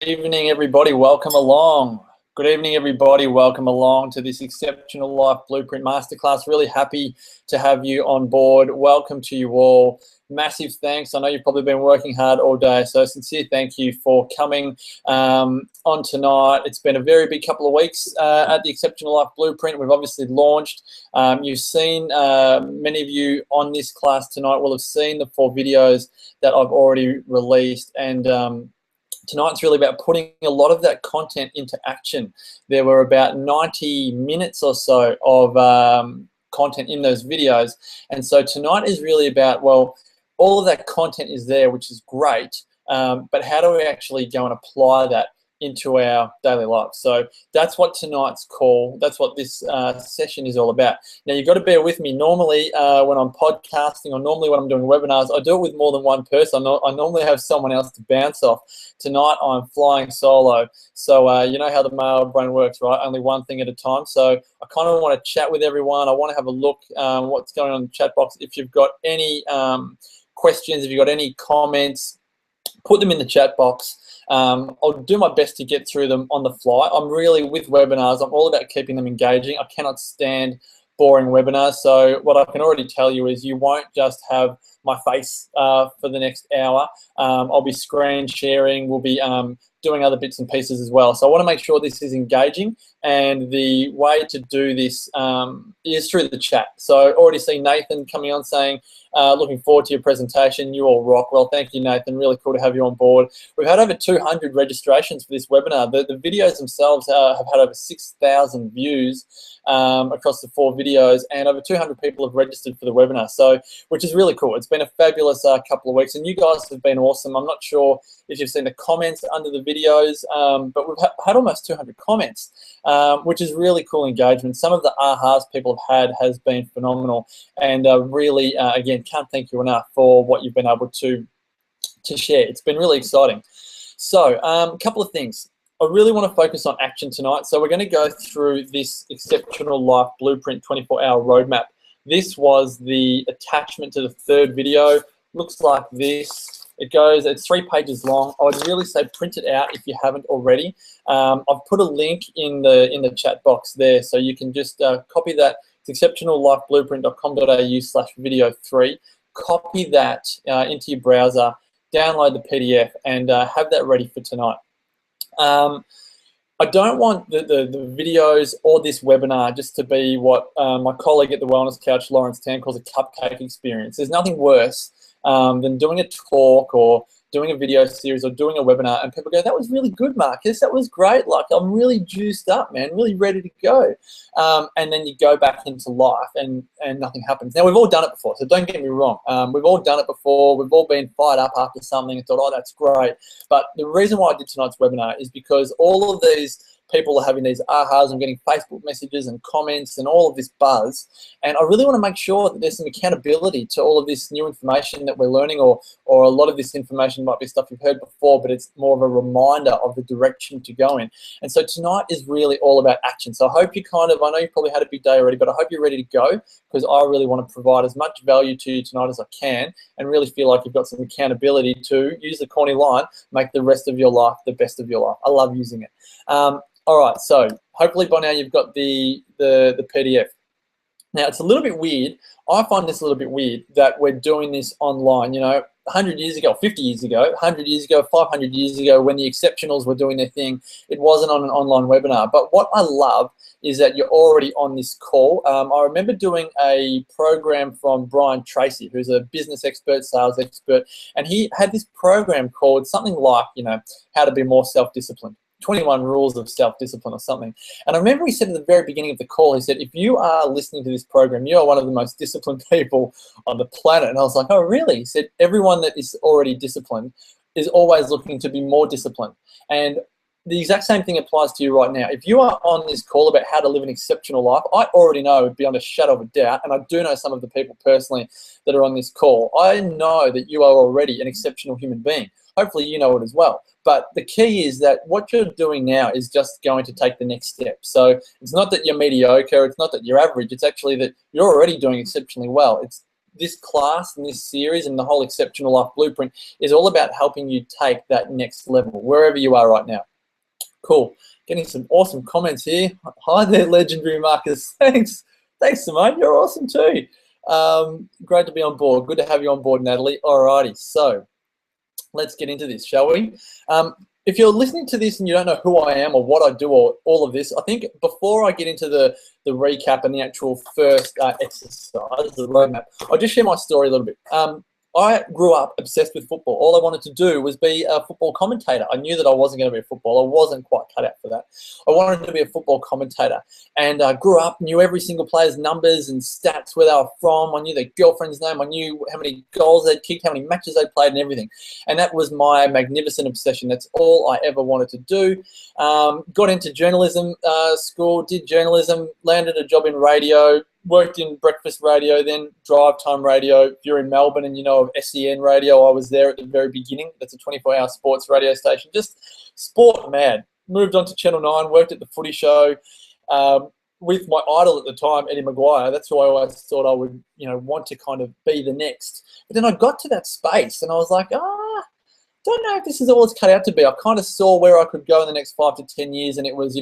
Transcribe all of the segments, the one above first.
Evening, everybody. Welcome along. Good evening, everybody. Welcome along to this Exceptional Life Blueprint Masterclass. Really happy to have you on board. Welcome to you all. Massive thanks. I know you've probably been working hard all day, so sincere thank you for coming on tonight. It's been a very big couple of weeks at the Exceptional Life Blueprint. We've obviously launched. You've seen, many of you on this class tonight will have seen the 4 videos that I've already released, and tonight's really about putting a lot of that content into action. There were about 90 minutes or so of content in those videos. And so tonight is really about, well, all of that content is there, which is great, but how do we actually go and apply that into our daily life? So that's what tonight's call, that's what this session is all about. Now, you've got to bear with me. Normally, when I'm podcasting or normally when I'm doing webinars, I do it with more than one person. I normally have someone else to bounce off. Tonight, I'm flying solo. So you know how the male brain works, right? Only one thing at a time. So I kind of want to chat with everyone. I want to have a look what's going on in the chat box. If you've got any questions, if you've got any comments, put them in the chat box. I'll do my best to get through them on the fly. I'm really, with webinars, I'm all about keeping them engaging. I cannot stand boring webinars. So what I can already tell you is you won't just have my face for the next hour. I'll be screen sharing. We'll be doing other bits and pieces as well. So I want to make sure this is engaging, and the way to do this is through the chat. So already see Nathan coming on saying, looking forward to your presentation. You all rock. Well, thank you, Nathan. Really cool to have you on board. We've had over 200 registrations for this webinar. The videos themselves have had over 6,000 views across the 4 videos, and over 200 people have registered for the webinar, so which is really cool. It's been a fabulous couple of weeks, and you guys have been awesome. I'm not sure if you've seen the comments under the videos, but we've had almost 200 comments, which is really cool engagement. Some of the ahas people have had has been phenomenal, and really, again, can't thank you enough for what you've been able to share. It's been really exciting. So a couple of things. I really want to focus on action tonight. So we're going to go through this Exceptional Life Blueprint 24-hour roadmap. This was the attachment to the 3rd video. Looks like this. It's 3 pages long. I would really say print it out if you haven't already. I've put a link in the chat box there, so you can just copy that. It's exceptionallifeblueprint.com.au/video3. Copy that into your browser, download the PDF, and have that ready for tonight. I don't want the videos or this webinar just to be what my colleague at the Wellness Couch, Lawrence Tan, calls a cupcake experience. There's nothing worse than doing a talk or doing a video series or doing a webinar and people go, that was really good, Marcus, that was great, like I'm really juiced up, man, really ready to go. And then you go back into life and nothing happens. Now, we've all done it before, so don't get me wrong. We've all done it before. We've all been fired up after something and thought, oh, that's great. But the reason why I did tonight's webinar is because all of these people are having these ahas. I'm getting Facebook messages and comments and all of this buzz. And I really want to make sure that there's some accountability to all of this new information that we're learning, or a lot of this information might be stuff you've heard before, but it's more of a reminder of the direction to go in. And so tonight is really all about action. So I hope you I know you probably had a big day already, but I hope you're ready to go, because I really want to provide as much value to you tonight as I can, and really feel like you've got some accountability to, use the corny line, make the rest of your life the best of your life. I love using it. All right, so hopefully by now you've got the PDF. Now, it's a little bit weird. I find this a little bit weird that we're doing this online. You know, 100 years ago, 50 years ago, 100 years ago, 500 years ago, when the exceptionals were doing their thing, it wasn't on an online webinar. But what I love is that you're already on this call. I remember doing a program from Brian Tracy, who's a business expert, sales expert, and he had this program called something like, you know, how to be more self-disciplined. 21 rules of self-discipline or something. And I remember he said at the very beginning of the call, he said, if you are listening to this program, you are one of the most disciplined people on the planet. And I was like, oh, really? He said, everyone that is already disciplined is always looking to be more disciplined. And the exact same thing applies to you right now. If you are on this call about how to live an exceptional life, I already know beyond a shadow of a doubt, and I do know some of the people personally that are on this call, I know that you are already an exceptional human being. Hopefully you know it as well. But the key is that what you're doing now is just going to take the next step. So it's not that you're mediocre, it's not that you're average, it's actually that you're already doing exceptionally well. It's this class and this series and the whole Exceptional Life Blueprint is all about helping you take that next level, wherever you are right now. Cool. Getting some awesome comments here. Hi there, legendary Marcus. Thanks, Simone. You're awesome too. Great to be on board. Good to have you on board, Natalie. Alrighty, so let's get into this, shall we? If you're listening to this and you don't know who I am or what I do or all of this, I think before I get into the recap and the actual first exercise, the roadmap, I'll just share my story a little bit. I grew up obsessed with football. All I wanted to do was be a football commentator. I knew that I wasn't going to be a footballer. I wasn't quite cut out for that. I wanted to be a football commentator, and I grew up, knew every single player's numbers and stats, where they were from. I knew their girlfriend's name. I knew how many goals they'd kicked, how many matches they'd played, and everything. And that was my magnificent obsession. That's all I ever wanted to do. Got into journalism school, did journalism, landed a job in radio, worked in breakfast radio, then drive time radio. If you're in Melbourne and you know of SEN radio, I was there at the very beginning. That's a 24-hour sports radio station. Just sport mad. Moved on to Channel 9, worked at the Footy Show with my idol at the time, Eddie Maguire. That's who I always thought I would, want to kind of be the next. But then I got to that space and I was like, don't know if this is all it's cut out to be. I kind of saw where I could go in the next 5 to 10 years, and it was,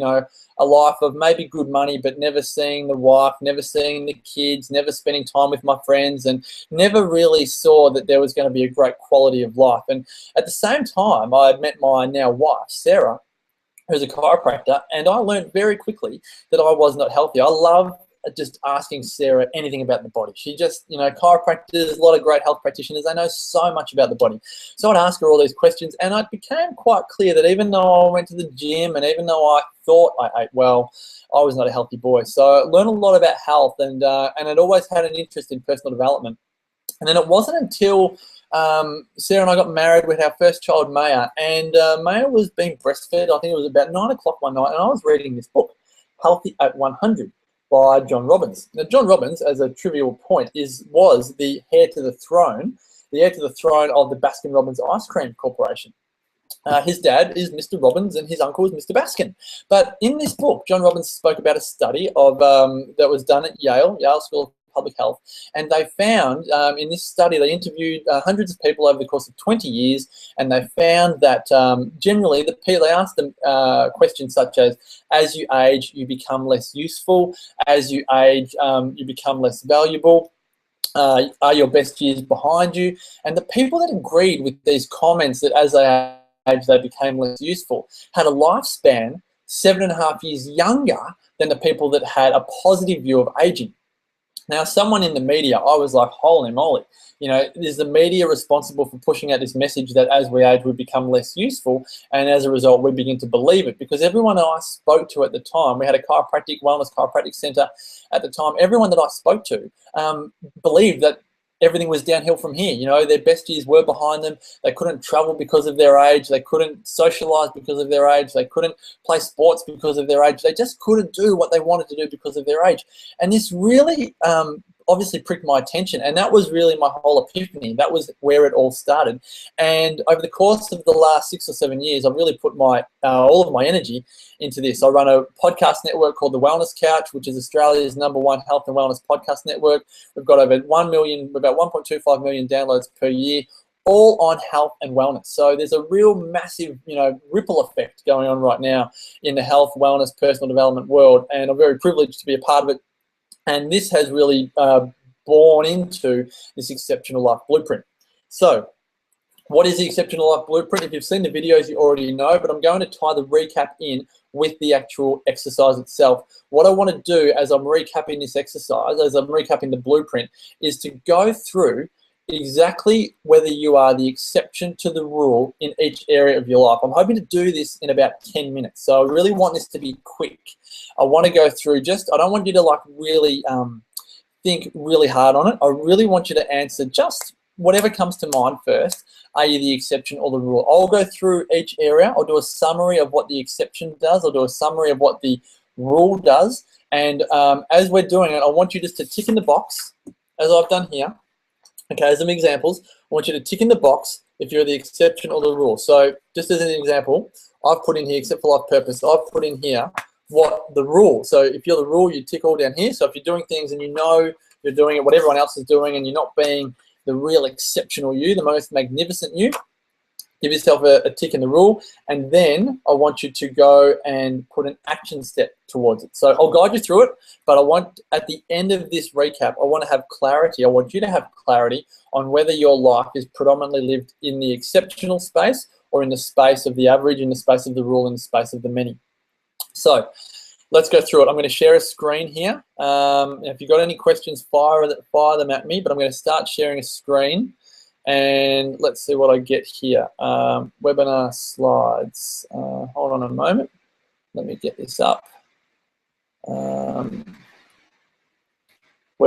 a life of maybe good money, but never seeing the wife, never seeing the kids, never spending time with my friends, and never really saw that there was going to be a great quality of life. And at the same time, I had met my now wife, Sarah, who's a chiropractor, and I learned very quickly that I was not healthy. I love just asking Sarah anything about the body. She just, chiropractors, a lot of great health practitioners, they know so much about the body. So I'd ask her all these questions, and it became quite clear that even though I went to the gym and even though I thought I ate well, I was not a healthy boy. So I learned a lot about health, and I'd always had an interest in personal development. And then it wasn't until Sarah and I got married with our first child, Maya, and Maya was being breastfed. I think it was about 9 o'clock one night, and I was reading this book, Healthy at 100. By John Robbins. Now, John Robbins, as a trivial point, was the heir to the throne of the Baskin-Robbins Ice Cream Corporation. His dad is Mr. Robbins and his uncle is Mr. Baskin. But in this book, John Robbins spoke about a study of that was done at Yale School of Public Health, and they found in this study, they interviewed hundreds of people over the course of 20 years, and they found that generally they asked them questions such as you age, you become less useful, as you age, you become less valuable, are your best years behind you? And the people that agreed with these comments that as they age, they became less useful, had a lifespan 7.5 years younger than the people that had a positive view of aging. Now, someone in the media, I was like, holy moly, is the media responsible for pushing out this message that as we age, we become less useful, and as a result, we begin to believe it? Because everyone I spoke to at the time, we had a wellness chiropractic center at the time, everyone that I spoke to believed that everything was downhill from here. Their best years were behind them. They couldn't travel because of their age. They couldn't socialize because of their age. They couldn't play sports because of their age. They just couldn't do what they wanted to do because of their age. And this really obviously pricked my attention, and that was really my whole epiphany. That was where it all started. And over the course of the last 6 or 7 years, I've really put all of my energy into this. I run a podcast network called The Wellness Couch, which is Australia's #1 health and wellness podcast network. We've got over 1 million, about 1.25 million downloads per year, all on health and wellness. So there's a real massive, ripple effect going on right now in the health, wellness, personal development world, and I'm very privileged to be a part of it. And this has really born into this Exceptional Life Blueprint. So what is the Exceptional Life Blueprint? If you've seen the videos, you already know, but I'm going to tie the recap in with the actual exercise itself. What I want to do as I'm recapping this exercise, as I'm recapping the blueprint, is to go through exactly whether you are the exception to the rule in each area of your life. I'm hoping to do this in about 10 minutes. So I really want this to be quick. I want to go through I don't want you to really think really hard on it. I really want you to answer just whatever comes to mind first. Are you the exception or the rule? I'll go through each area. I'll do a summary of what the exception does. I'll do a summary of what the rule does. And as we're doing it, I want you just to tick in the box, as I've done here. Okay, as some examples, I want you to tick in the box if you're the exception or the rule. So just as an example, I've put in here, except for life purpose, I've put in here what the rule. So if you're the rule, you tick all down here. So if you're doing things and you're you're doing it what everyone else is doing, and you're not being the real exceptional you, the most magnificent you. Give yourself a tick in the rule, and then I want you to go and put an action step towards it. So I'll guide you through it, but I want, at the end of this recap, I want to have clarity. I want you to have clarity on whether your life is predominantly lived in the exceptional space or in the space of the average, in the space of the rule, in the space of the many. So let's go through it. I'm going to share a screen here. If you've got any questions, fire them at me, but I'm going to start sharing a screen. And let's see what I get here. Webinar slides. Hold on a moment. Let me get this up. We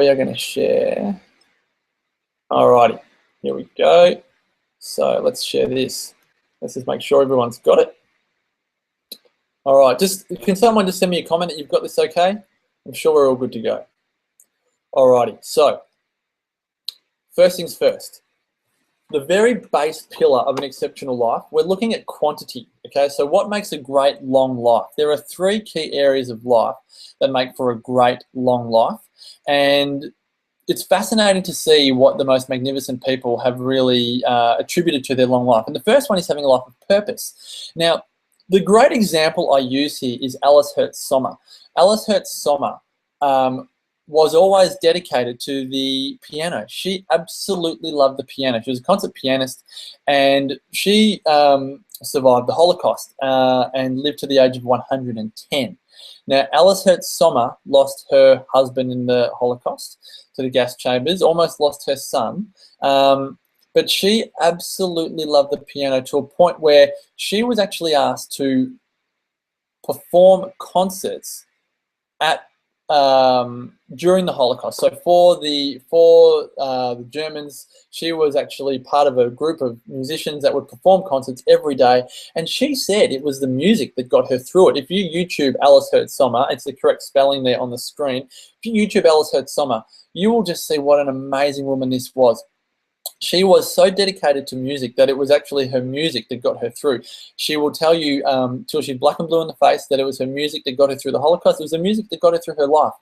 are going to share. Alrighty, here we go. So let's share this. Let's just make sure everyone's got it. All right, can someone just send me a comment that you've got this okay? I'm sure we're all good to go. Alrighty, so first things first. The very base pillar of an exceptional life, we're looking at quantity, okay? So what makes a great long life? There are 3 key areas of life that make for a great long life. And it's fascinating to see what the most magnificent people have really attributed to their long life. And the first one is having a life of purpose. Now, the great example I use here is Alice Hertz Sommer. Alice Hertz Sommer was always dedicated to the piano. She absolutely loved the piano. She was a concert pianist, and she survived the Holocaust and lived to the age of 110. Now, Alice Hertz Sommer lost her husband in the Holocaust to the gas chambers, almost lost her son, but she absolutely loved the piano to a point where she was actually asked to perform concerts at during the Holocaust. So for the Germans, she was actually part of a group of musicians that would perform concerts every day. And she said it was the music that got her through it. If you YouTube Alice Hertz Sommer, it's the correct spelling there on the screen. If you YouTube Alice Hertz Sommer, you will just see what an amazing woman this was. She was so dedicated to music that it was actually her music that got her through. She will tell you till she's black and blue in the face that it was her music that got her through the Holocaust. It was the music that got her through her life.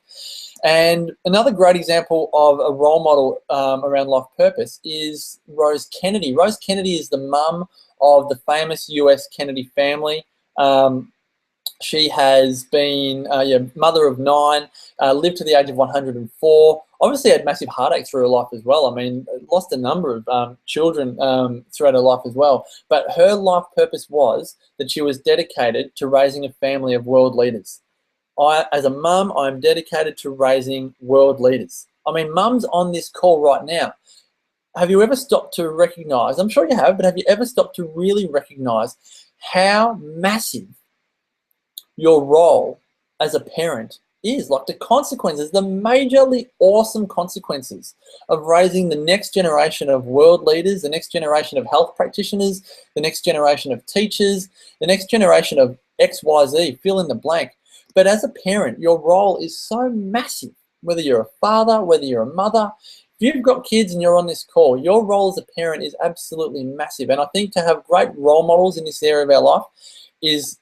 And another great example of a role model around life purpose is Rose Kennedy. Rose Kennedy is the mum of the famous US Kennedy family. She has been mother of 9, lived to the age of 104, obviously had massive heartache through her life as well. I mean, lost a number of children throughout her life as well. But her life purpose was that she was dedicated to raising a family of world leaders. As a mum, I'm dedicated to raising world leaders. I mean, mums on this call right now, have you ever stopped to recognize, I'm sure you have, but have you ever stopped to really recognize how massive your role as a parent is? Like the consequences, the majorly awesome consequences of raising the next generation of world leaders, the next generation of health practitioners, the next generation of teachers, the next generation of XYZ, fill in the blank. But as a parent, your role is so massive, whether you're a father, whether you're a mother. If you've got kids and you're on this call, your role as a parent is absolutely massive. And I think to have great role models in this area of our life is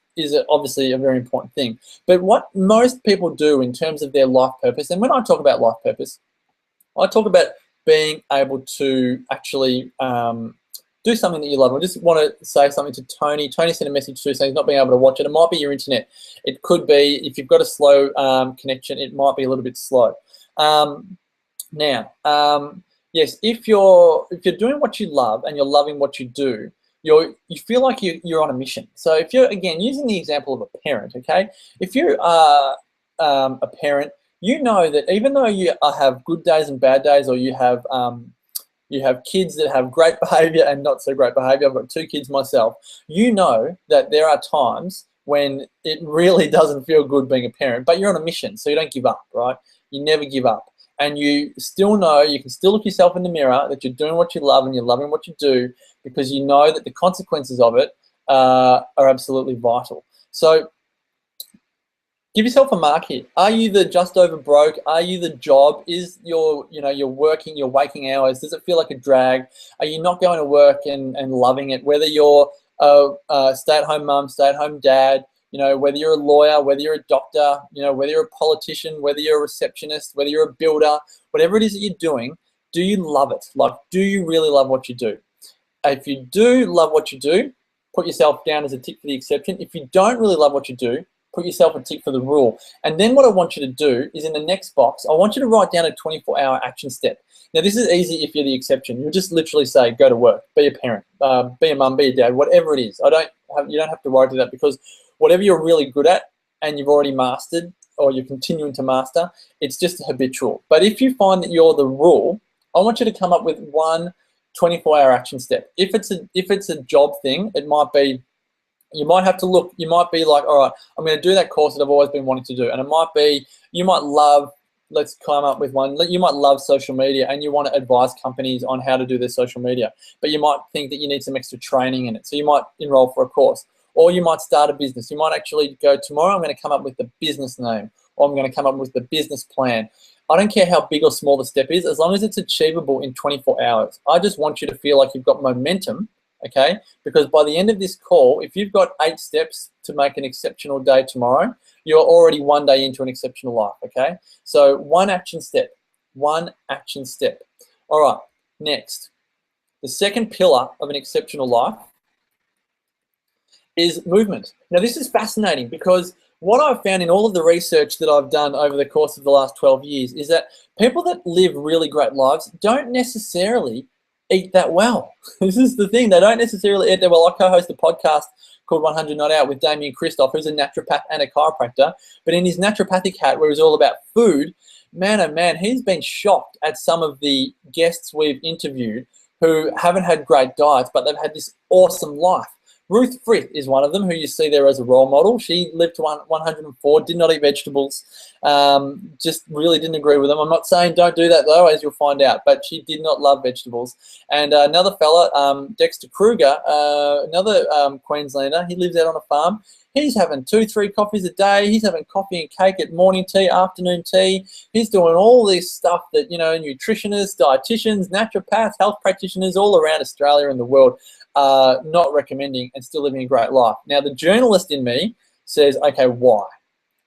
obviously a very important thing. But what most people do in terms of their life purpose, and when I talk about life purpose, I talk about being able to actually do something that you love. I just want to say something to Tony. Tony sent a message through saying he's not being able to watch it. It might be your internet. It could be, if you've got a slow connection, it might be a little bit slow. Yes, if you're doing what you love and you're loving what you do, you feel like you're on a mission. So if you're, again, using the example of a parent, okay? If you are a parent, you know that even though you have good days and bad days, or you have kids that have great behavior and not so great behavior, I've got 2 kids myself, you know that there are times when it really doesn't feel good being a parent, but you're on a mission, so you don't give up, right? You never give up. And you still know, you can still look yourself in the mirror that you're doing what you love and you're loving what you do, because you know that the consequences of it are absolutely vital. So give yourself a mark here. Are you the just over broke? Are you the job? Is your, you're working, your waking hours, does it feel like a drag? Are you not going to work and loving it? Whether you're a stay-at-home mum, stay-at-home dad, You know, whether you're a lawyer, whether you're a doctor, you know, whether you're a politician, whether you're a receptionist, whether you're a builder, whatever it is that you're doing, do you love it? Like, do you really love what you do? If you do love what you do, put yourself down as a tick for the exception. If you don't really love what you do, put yourself a tick for the rule. And then what I want you to do is in the next box, I want you to write down a 24-hour action step. Now, this is easy if you're the exception. You just literally say, go to work, be a parent, be a mum, be a dad, whatever it is. You don't have to worry to that, because whatever you're really good at and you've already mastered or you're continuing to master, it's just habitual. But if you find that you're the rule, I want you to come up with one 24-hour action step. If it's a job thing, it might be, you might have to look, you might be like, all right, I'm going to do that course that I've always been wanting to do. And it might be, you might love, let's come up with one, you might love social media and you want to advise companies on how to do their social media, but you might think that you need some extra training in it. So you might enroll for a course, or you might start a business. You might actually go, tomorrow I'm going to come up with the business name, or I'm going to come up with the business plan. I don't care how big or small the step is, as long as it's achievable in 24 hours. I just want you to feel like you've got momentum, okay? Because by the end of this call, if you've got 8 steps to make an exceptional day tomorrow, you're already one day into an exceptional life, okay? So one action step, one action step. All right, next. The second pillar of an exceptional life is movement. Now, this is fascinating because what I've found in all of the research that I've done over the course of the last 12 years is that people that live really great lives don't necessarily eat that well. This is the thing. They don't necessarily eat that well. I co-host a podcast called 100 Not Out with Damien Christoph, who's a naturopath and a chiropractor. But in his naturopathic hat, where he's all about food, man, oh man, he's been shocked at some of the guests we've interviewed who haven't had great diets, but they've had this awesome life. Ruth Frith is one of them, who you see there as a role model. She lived to 104, did not eat vegetables, just really didn't agree with them. I'm not saying don't do that though, as you'll find out, but she did not love vegetables. And another fella, Dexter Kruger, another Queenslander, he lives out on a farm. He's having 2-3 coffees a day. He's having coffee and cake at morning tea, afternoon tea. He's doing all this stuff that, you know, nutritionists, dietitians, naturopaths, health practitioners all around Australia and the world are not recommending, and still living a great life. Now, the journalist in me says, okay, why?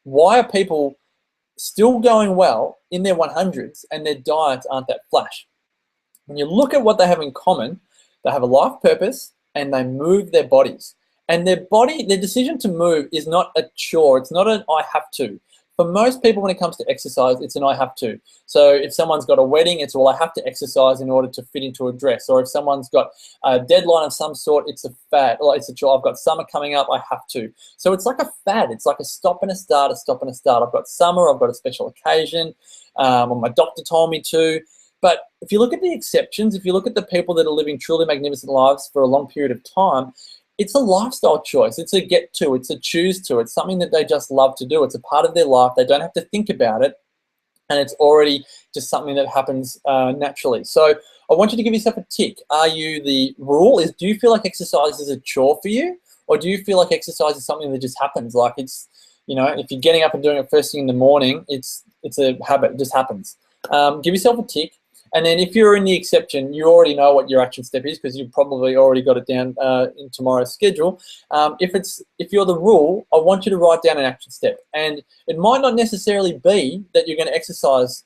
Why are people still going well in their 100s and their diets aren't that flash? When you look at what they have in common, they have a life purpose and they move their bodies. And their decision to move is not a chore. It's not an I have to. For most people, when it comes to exercise, it's an I have to. So if someone's got a wedding, it's, well, I have to exercise in order to fit into a dress. Or if someone's got a deadline of some sort, it's a fad. Or it's a chore. I've got summer coming up, I have to. So it's like a fad. It's like a stop and a start, a stop and a start. I've got summer, I've got a special occasion, or my doctor told me to. But if you look at the exceptions, if you look at the people that are living truly magnificent lives for a long period of time, it's a lifestyle choice. It's a get to, it's a choose to, it's something that they just love to do. It's a part of their life. They don't have to think about it. And it's already just something that happens naturally. So I want you to give yourself a tick. Are you the rule? Do you feel like exercise is a chore for you? Or do you feel like exercise is something that just happens? Like it's, you know, if you're getting up and doing it first thing in the morning, it's a habit, it just happens. Give yourself a tick. And then if you're in the exception, you already know what your action step is because you've probably already got it down in tomorrow's schedule. If you're the rule, I want you to write down an action step. And it might not necessarily be that you're going to exercise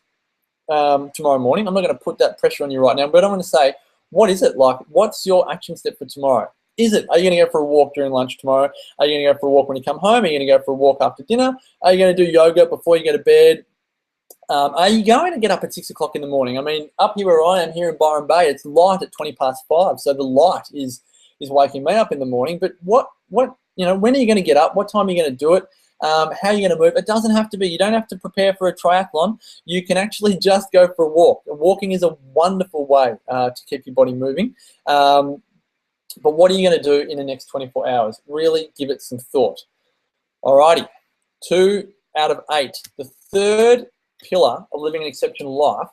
tomorrow morning. I'm not going to put that pressure on you right now, but I'm going to say, what is it? Like, what's your action step for tomorrow? Are you going to go for a walk during lunch tomorrow? Are you going to go for a walk when you come home? Are you going to go for a walk after dinner? Are you going to do yoga before you go to bed? Are you going to get up at 6 o'clock in the morning? I mean, up here where I am, here in Byron Bay, it's light at 5:20, so the light is waking me up in the morning. But what you know, when are you going to get up? What time are you going to do it? How are you going to move? It doesn't have to be. You don't have to prepare for a triathlon. You can actually just go for a walk. Walking is a wonderful way to keep your body moving. But what are you going to do in the next 24 hours? Really give it some thought. Alrighty, 2 out of 8. The third pillar of living an exceptional life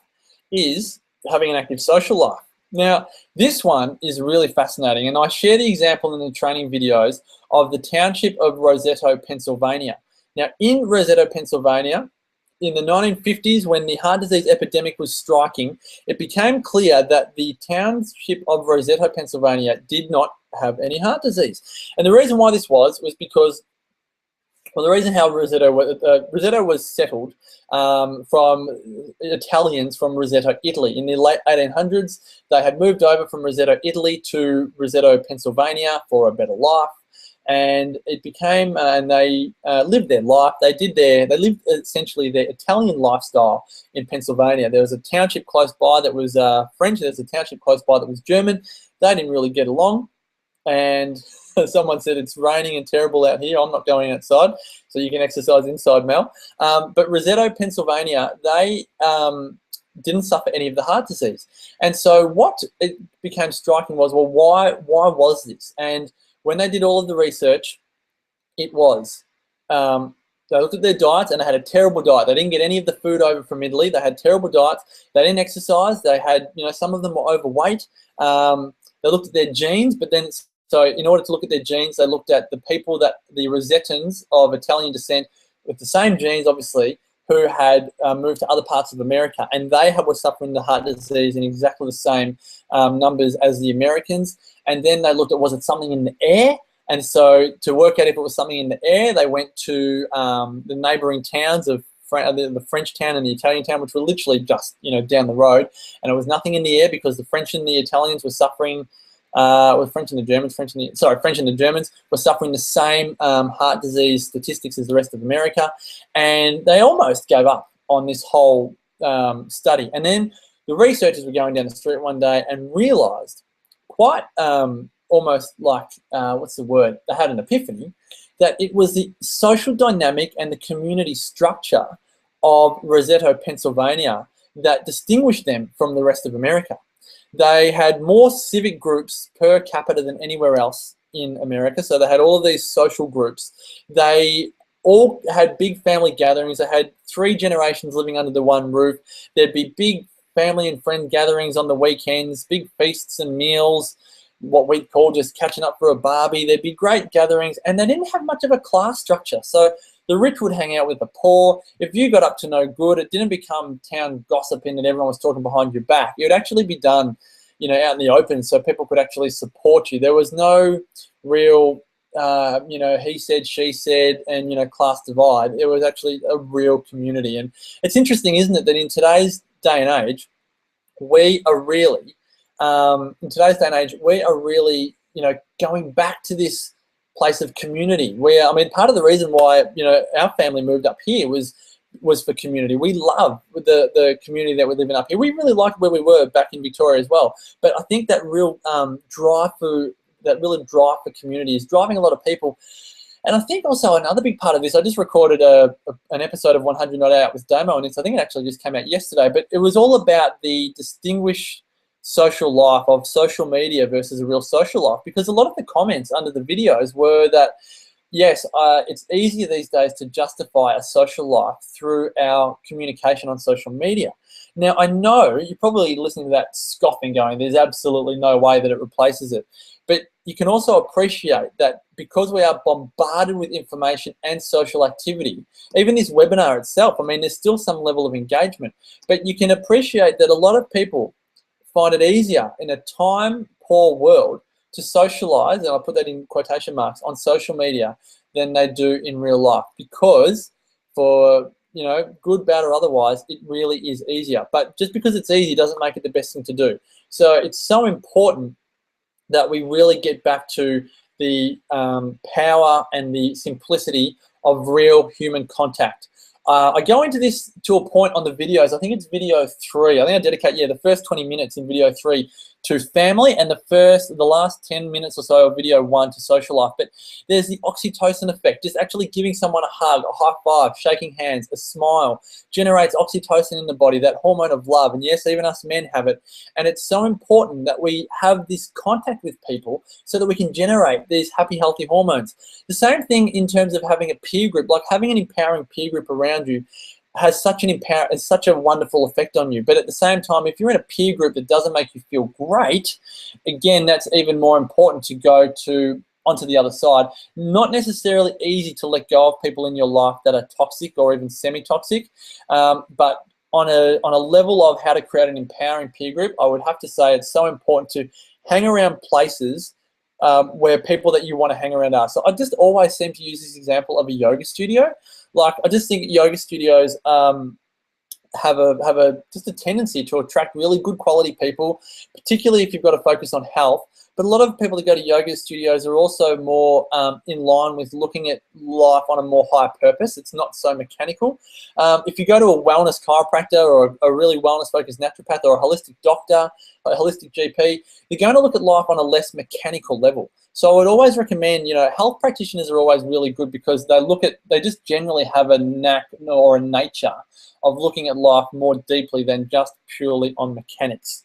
is having an active social life. Now, this one is really fascinating, and I share the example in the training videos of the township of Roseto, Pennsylvania. Now, in Roseto, Pennsylvania, in the 1950s, when the heart disease epidemic was striking, it became clear that the township of Roseto, Pennsylvania did not have any heart disease. And the reason why this was because Well, the reason how Rosetto was settled from Italians from Rosetto, Italy. In the late 1800s, they had moved over from Rosetto, Italy to Rosetto, Pennsylvania for a better life. And it became, and they lived their life. They lived essentially their Italian lifestyle in Pennsylvania. There was a township close by that was French. There's a township close by that was German. They didn't really get along. And someone said, it's raining and terrible out here. I'm not going outside. So you can exercise inside, Mel. But Rosetto, Pennsylvania, they didn't suffer any of the heart disease. And so what it became striking was, well, why was this? And when they did all of the research, it was, they looked at their diets and they had a terrible diet. They didn't get any of the food over from Italy. They had terrible diets. They didn't exercise. They had, some of them were overweight. They looked at their genes, but then, so in order to look at their genes, they looked at the people the Rosettans of Italian descent with the same genes, obviously, who had moved to other parts of America, and they were suffering the heart disease in exactly the same numbers as the Americans. And then they looked at, was it something in the air? And so to work out if it was something in the air, they went to the neighboring towns of the French town and the Italian town, which were literally just down the road, and it was nothing in the air because the French and the Italians were suffering. French and the Germans were suffering the same heart disease statistics as the rest of America, and they almost gave up on this whole study. And then the researchers were going down the street one day and realised, quite almost like what's the word? They had an epiphany that it was the social dynamic and the community structure of Rosetto, Pennsylvania, that distinguished them from the rest of America. They had more civic groups per capita than anywhere else in America. So they had all of these social groups. They all had big family gatherings. They had 3 generations living under the one roof. There'd be big family and friend gatherings on the weekends, big feasts and meals, what we'd call just catching up for a barbie. There'd be great gatherings, and they didn't have much of a class structure. So the rich would hang out with the poor. If you got up to no good, it didn't become town gossiping and everyone was talking behind your back. It would actually be done, out in the open, so people could actually support you. There was no real, he said, she said, and, class divide. It was actually a real community. And it's interesting, isn't it, that in today's day and age, we are really, going back to this place of community. Where, part of the reason why, our family moved up here was for community. We love the community that we're living up here. We really liked where we were back in Victoria as well. But I think that real drive for community is driving a lot of people. And I think also another big part of this, I just recorded an episode of 100 Not Out with Damo on this. I think it actually just came out yesterday, but it was all about the distinguished social life of social media versus a real social life, because a lot of the comments under the videos were that, yes, it's easier these days to justify a social life through our communication on social media. Now, I know you're probably listening to that scoffing going, there's absolutely no way that it replaces it. But you can also appreciate that because we are bombarded with information and social activity, even this webinar itself, there's still some level of engagement, but you can appreciate that a lot of people find it easier in a time-poor world to socialize, and I'll put that in quotation marks, on social media than they do in real life, because for, good, bad, or otherwise, it really is easier. But just because it's easy doesn't make it the best thing to do. So it's so important that we really get back to the power and the simplicity of real human contact. I go into this to a point on the videos. I think it's video 3. I think I dedicate, the first 20 minutes in video 3 to family, and the last 10 minutes or so of video 1 to social life. But there's the oxytocin effect. Just actually giving someone a hug, a high five, shaking hands, a smile generates oxytocin in the body, that hormone of love. And yes, even us men have it. And it's so important that we have this contact with people so that we can generate these happy, healthy hormones. The same thing in terms of having a peer group, like having an empowering peer group around you has such a wonderful effect on you. But at the same time, if you're in a peer group that doesn't make you feel great, again, that's even more important to go onto the other side. Not necessarily easy to let go of people in your life that are toxic or even semi-toxic, but on a level of how to create an empowering peer group, I would have to say it's so important to hang around places where people that you want to hang around are. So I just always seem to use this example of a yoga studio. Like, I just think yoga studios have just a tendency to attract really good quality people, particularly if you've got to focus on health. But a lot of people that go to yoga studios are also more in line with looking at life on a more higher purpose. It's not so mechanical. If you go to a wellness chiropractor or a really wellness-focused naturopath or a holistic doctor, a holistic GP, you're going to look at life on a less mechanical level. So I would always recommend, health practitioners are always really good because they just generally have a knack or a nature of looking at life more deeply than just purely on mechanics.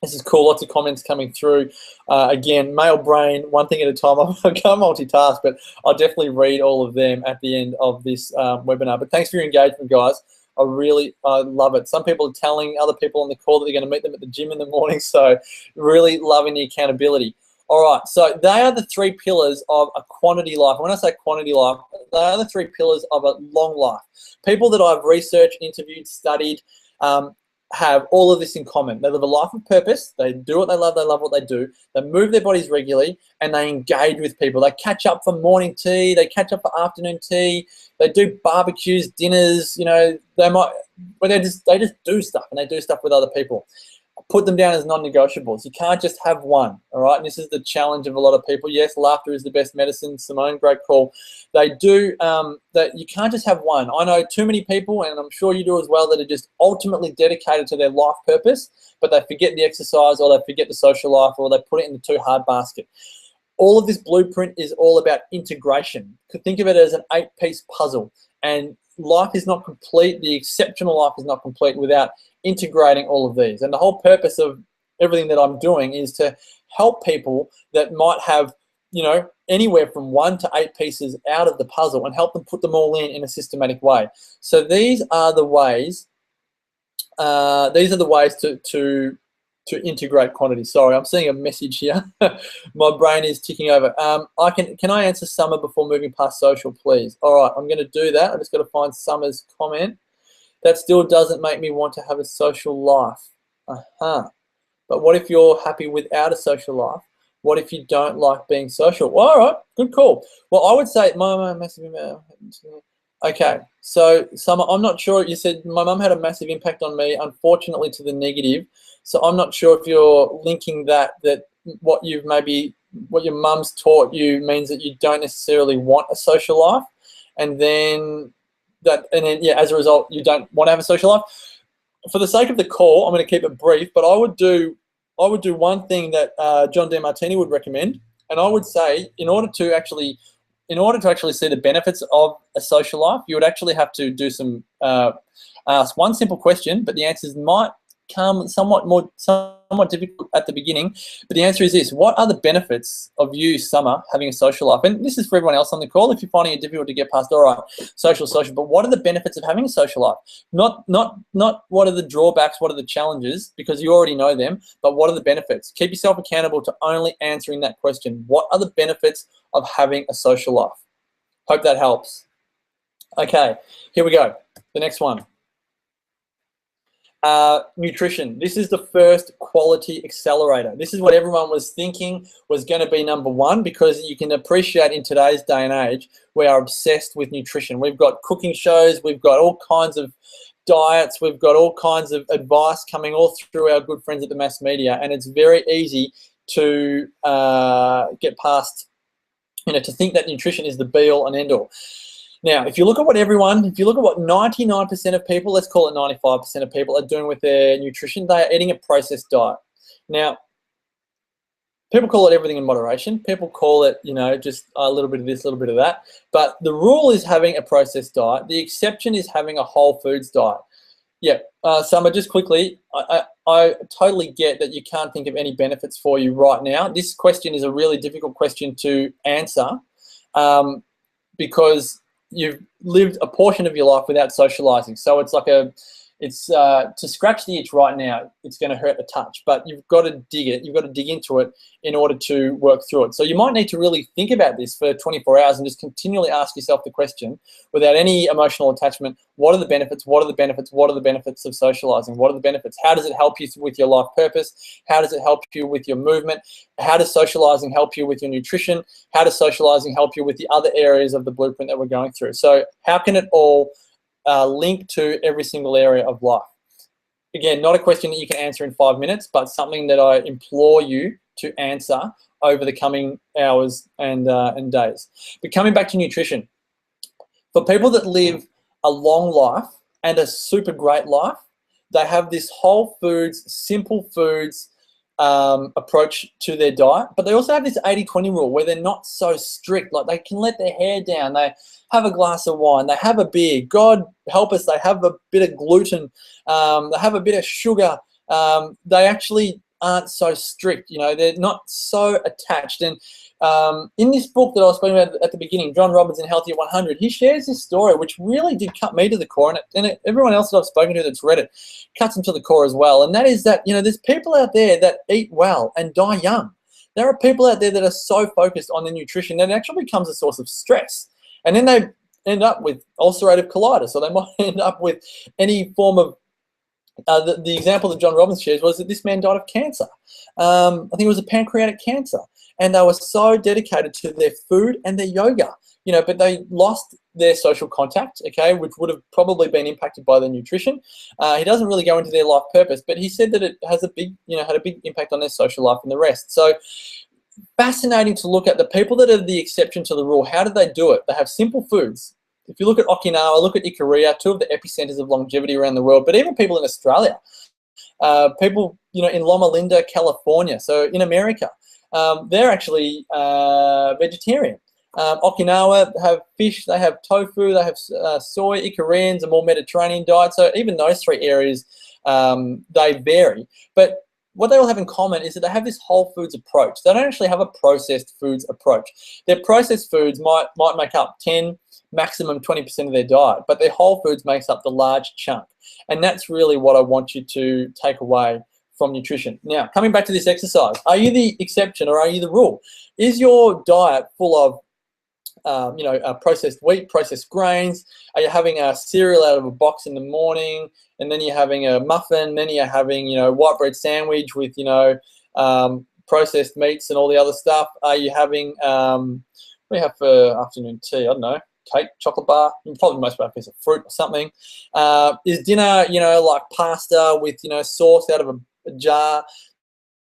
This is cool. Lots of comments coming through. Again, male brain, one thing at a time. I can't multitask, but I'll definitely read all of them at the end of this webinar. But thanks for your engagement, guys. I love it. Some people are telling other people on the call that they're going to meet them at the gym in the morning. So really loving the accountability. All right, so they are the 3 pillars of a quantity life. When I say quantity life, they are the 3 pillars of a long life. People that I've researched, interviewed, studied, have all of this in common. They live a life of purpose. They do what they love what they do. They move their bodies regularly, and they engage with people. They catch up for morning tea. They catch up for afternoon tea. They do barbecues, dinners. They just do stuff, and they do stuff with other people. Put them down as non-negotiables. You can't just have one, all right? And this is the challenge of a lot of people. Yes, laughter is the best medicine. Simone, great call. They do, that you can't just have one. I know too many people, and I'm sure you do as well, that are just ultimately dedicated to their life purpose, but they forget the exercise, or they forget the social life, or they put it in the too hard basket. All of this blueprint is all about integration. Think of it as an 8-piece puzzle, and life is not complete. The exceptional life is not complete without integrating all of these. And the whole purpose of everything that I'm doing is to help people that might have, anywhere from 1 to 8 pieces out of the puzzle and help them put them all in a systematic way. So these are the ways. To integrate quantity. Sorry, I'm seeing a message here. My brain is ticking over. Can I answer Summer before moving past social, please? All right, I'm going to do that. I just got to find Summer's comment. That still doesn't make me want to have a social life. But what if you're happy without a social life? What if you don't like being social? Well, all right, good call. Well, I would say okay, so Summer, I'm not sure. You said my mum had a massive impact on me, unfortunately to the negative. So I'm not sure if you're linking that what your mum's taught you means that you don't necessarily want a social life, and then as a result you don't want to have a social life. For the sake of the call, I'm going to keep it brief, but I would do one thing that John DeMartini would recommend, and I would say in order to actually see the benefits of a social life, you would actually have to do ask one simple question, but the answers might come somewhat difficult at the beginning. But the answer is this: what are the benefits of you, Summer, having a social life? And this is for everyone else on the call. If you're finding it difficult to get past, all right, social, but what are the benefits of having a social life? Not what are the drawbacks, what are the challenges, because you already know them, but what are the benefits? Keep yourself accountable to only answering that question. What are the benefits of having a social life? Hope that helps. Okay, here we go. The next one. Nutrition. This is the first quality accelerator. This is what everyone was thinking was going to be number one, because you can appreciate in today's day and age, we are obsessed with nutrition. We've got cooking shows, we've got all kinds of diets, we've got all kinds of advice coming all through our good friends at the mass media, and it's very easy to get past, to think that nutrition is the be all and end all. Now, if you look at what 99% of people, let's call it 95% of people are doing with their nutrition, they are eating a processed diet. Now, people call it everything in moderation. People call it, just a little bit of this, a little bit of that. But the rule is having a processed diet. The exception is having a whole foods diet. Yeah, Summer, just quickly, I totally get that you can't think of any benefits for you right now. This question is a really difficult question to answer because you've lived a portion of your life without socializing. So it's like it's to scratch the itch right now, it's going to hurt the touch, but you've got to dig it. You've got to dig into it in order to work through it. So you might need to really think about this for 24 hours and just continually ask yourself the question without any emotional attachment: what are the benefits? What are the benefits? What are the benefits of socializing? What are the benefits? How does it help you with your life purpose? How does it help you with your movement? How does socializing help you with your nutrition? How does socializing help you with the other areas of the blueprint that we're going through? So how can it all link to every single area of life? Again, not a question that you can answer in 5 minutes, but something that I implore you to answer over the coming hours and days. But coming back to nutrition, for people that live a long life and a super great life, they have this whole foods, simple foods approach to their diet, but they also have this 80-20 rule where they're not so strict. Like, they can let their hair down, they have a glass of wine, they have a beer, God help us, they have a bit of gluten, they have a bit of sugar. They actually aren't so strict, you know, they're not so attached. And in this book that I was speaking about at the beginning, John Robbins in Healthy at 100, he shares this story which really did cut me to the core, and everyone else that I've spoken to that's read it cuts them to the core as well. And that is that, you know, there's people out there that eat well and die young. There are people out there that are so focused on their nutrition that it actually becomes a source of stress. And then they end up with ulcerative colitis, or they might end up with any form of the example that John Robbins shares was that this man died of cancer. I think it was a pancreatic cancer. And they were so dedicated to their food and their yoga, you know, but they lost their social contact, okay, which would have probably been impacted by their nutrition. He doesn't really go into their life purpose, but he said that it has a big, you know, had a big impact on their social life and the rest. So fascinating to look at the people that are the exception to the rule. How do they do it? They have simple foods. If you look at Okinawa, look at Ikaria, two of the epicenters of longevity around the world, but even people in Australia, people, you know, in Loma Linda, California, so in America, they're actually vegetarian. Okinawa have fish, they have tofu, they have soy. Icarians, a more Mediterranean diet. So even those three areas, they vary. But what they all have in common is that they have this whole foods approach. They don't actually have a processed foods approach. Their processed foods might make up 10, maximum 20% of their diet, but their whole foods makes up the large chunk. And that's really what I want you to take away from nutrition. Now, coming back to this exercise, are you the exception or are you the rule? Is your diet full of processed wheat, processed grains? Are you having a cereal out of a box in the morning, and then you're having a muffin, then you're having, you know, white bread sandwich with, you know, processed meats and all the other stuff? Are you having, what do you have for afternoon tea? I don't know, cake, chocolate bar, probably most of a piece of fruit or something. Is dinner, you know, like pasta with, you know, sauce out of a jar?